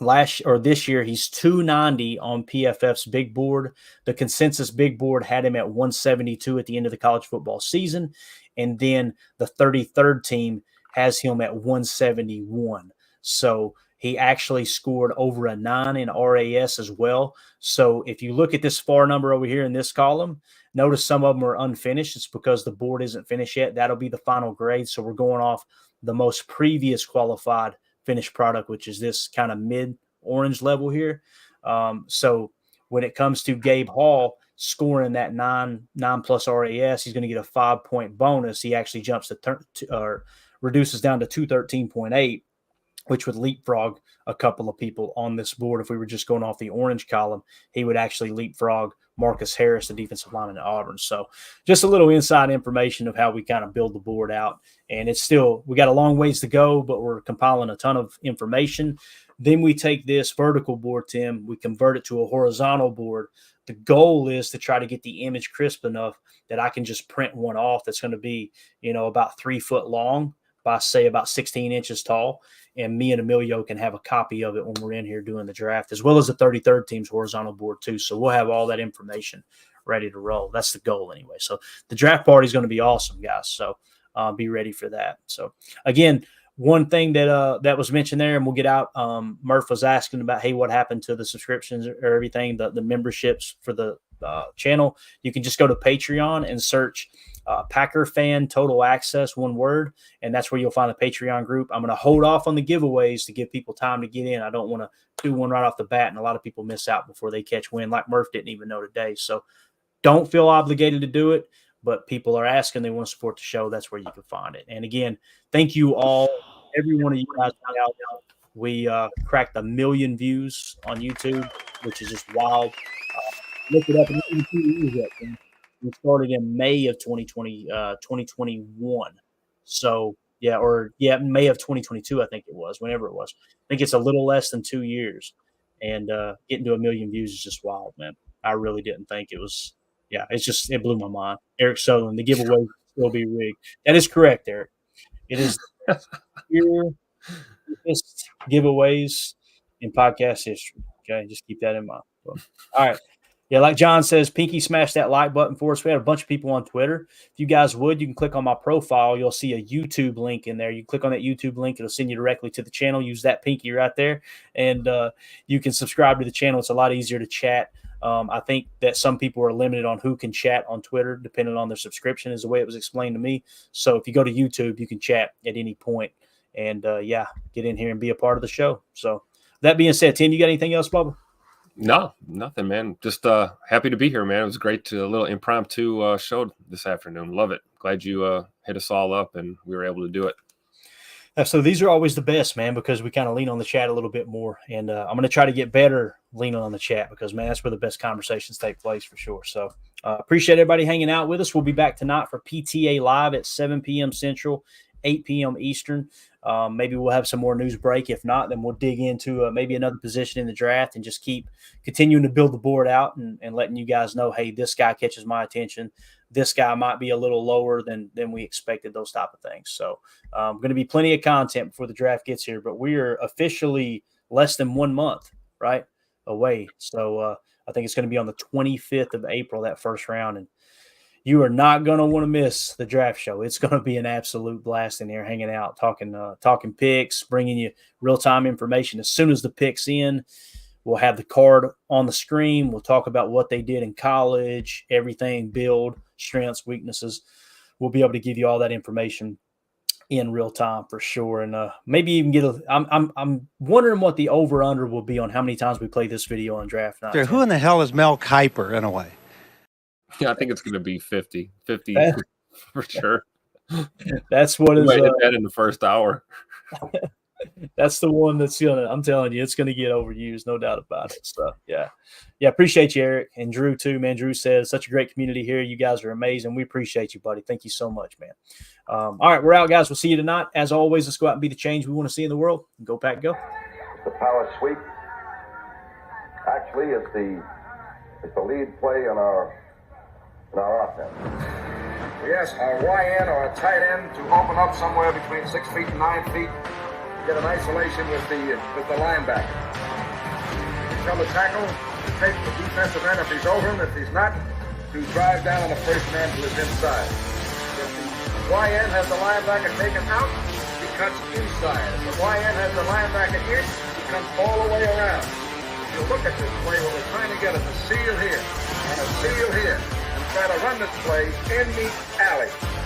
This year, he's 290 on PFF's big board. The consensus big board had him at 172 at the end of the college football season. And then the 33rd team has him at 171. So He actually scored over a 9 in RAS as well. So if you look at this FAR number over here in this column, notice some of them are unfinished. It's because the board isn't finished yet. That'll be the final grade. So we're going off the most previous qualified finished product, which is this kind of mid-orange level here. So when it comes to Gabe Hall scoring that 9 plus RAS, he's going to get a 5-point bonus. He actually jumps or reduces down to 213.8, which would leapfrog a couple of people on this board. If we were just going off the orange column, he would actually leapfrog Marcus Harris, the defensive lineman at Auburn. So just a little inside information of how we kind of build the board out. And it's still, we got a long ways to go, but we're compiling a ton of information. Then we take this vertical board, Tim, we convert it to a horizontal board. The goal is to try to get the image crisp enough that I can just print one off that's going to be, about 3 foot long by, say, about 16 inches tall. And me and Emilio can have a copy of it when we're in here doing the draft, as well as the 33rd team's horizontal board too. So we'll have all that information ready to roll. That's the goal anyway. So the draft party is going to be awesome, guys. So be ready for that. So again, one thing that was mentioned there, and we'll get out. Murph was asking about, hey, what happened to the subscriptions or everything, the memberships for the channel. You can just go to Patreon and search Packer Fan Total Access, one word, and that's where you'll find the Patreon group. I'm going to hold off on the giveaways to give people time to get in. I don't want to do one right off the bat, and a lot of people miss out before they catch wind, like Murph didn't even know today. So don't feel obligated to do it, but people are asking, they want to support the show. That's where you can find it. And again, thank you all, every one of you guys out there. We cracked 1 million views on YouTube, which is just wild. Look it up. We started in May of 2021. So, May of 2022, I think it was, whenever it was. I think it's a little less than 2 years. And getting to 1 million views is just wild, man. I really didn't think it was. Yeah, it blew my mind. Eric Sutherland, the giveaway will be rigged. That is correct, Eric. It is the biggest giveaways in podcast history. Okay, just keep that in mind. So, all right. Yeah, like John says, Pinky smash that like button for us. We had a bunch of people on Twitter. If you guys would, you can click on my profile. You'll see a YouTube link in there. You click on that YouTube link. It'll send you directly to the channel. Use that Pinky right there. And you can subscribe to the channel. It's a lot easier to chat. I think that some people are limited on who can chat on Twitter, depending on their subscription, is the way it was explained to me. So if you go to YouTube, you can chat at any point and, get in here and be a part of the show. So that being said, Tim, you got anything else, Bubba? No, nothing, man. Just happy to be here, man. It was great to a little impromptu show this afternoon. Love it. Glad you hit us all up and we were able to do it. So these are always the best, man, because we kind of lean on the chat a little bit more. And I'm going to try to get better leaning on the chat because, man, that's where the best conversations take place for sure. So appreciate everybody hanging out with us. We'll be back tonight for PTA Live at 7 p.m. Central, 8 p.m. Eastern. Maybe we'll have some more news break. If not, then we'll dig into maybe another position in the draft and just keep continuing to build the board out and letting you guys know, hey, this guy catches my attention. This guy might be a little lower than we expected, those type of things. So going to be plenty of content before the draft gets here, but we are officially less than 1 month, right, away. So I think it's going to be on the 25th of April, that first round. And you are not going to want to miss the draft show. It's going to be an absolute blast in here, hanging out, talking picks, bringing you real-time information. As soon as the pick's in, we'll have the card on the screen. We'll talk about what they did in college, everything, build, strengths, weaknesses. We'll be able to give you all that information in real time for sure. And maybe even get I'm wondering what the over-under will be on how many times we play this video on draft night. Who in the hell is Mel Kiper in a way? Yeah, I think it's going to be 50 for sure. That's what is hit that in the first hour. That's the one that's I'm telling you, it's gonna get overused, no doubt about it. So yeah. Appreciate you, Eric, and Drew too, man. Drew says such a great community here. You guys are amazing. We appreciate you, buddy. Thank you so much, man. All right, we're out, guys. We'll see you tonight. As always, let's go out and be the change we want to see in the world. Go Pack, go. The power sweep. Actually, it's the lead play in our offense. Yes, a YN or a tight end to open up somewhere between 6 feet and 9 feet. Get an isolation with the linebacker. Tell the tackle to take the defensive end if he's over him. If he's not, to drive down on the first man to his inside. If the YN has the linebacker taken out, he cuts inside. If the YN has the linebacker in, he comes all the way around. If you look at this play, what we're trying to get is a seal here and a seal here, and try to run this play in the alley.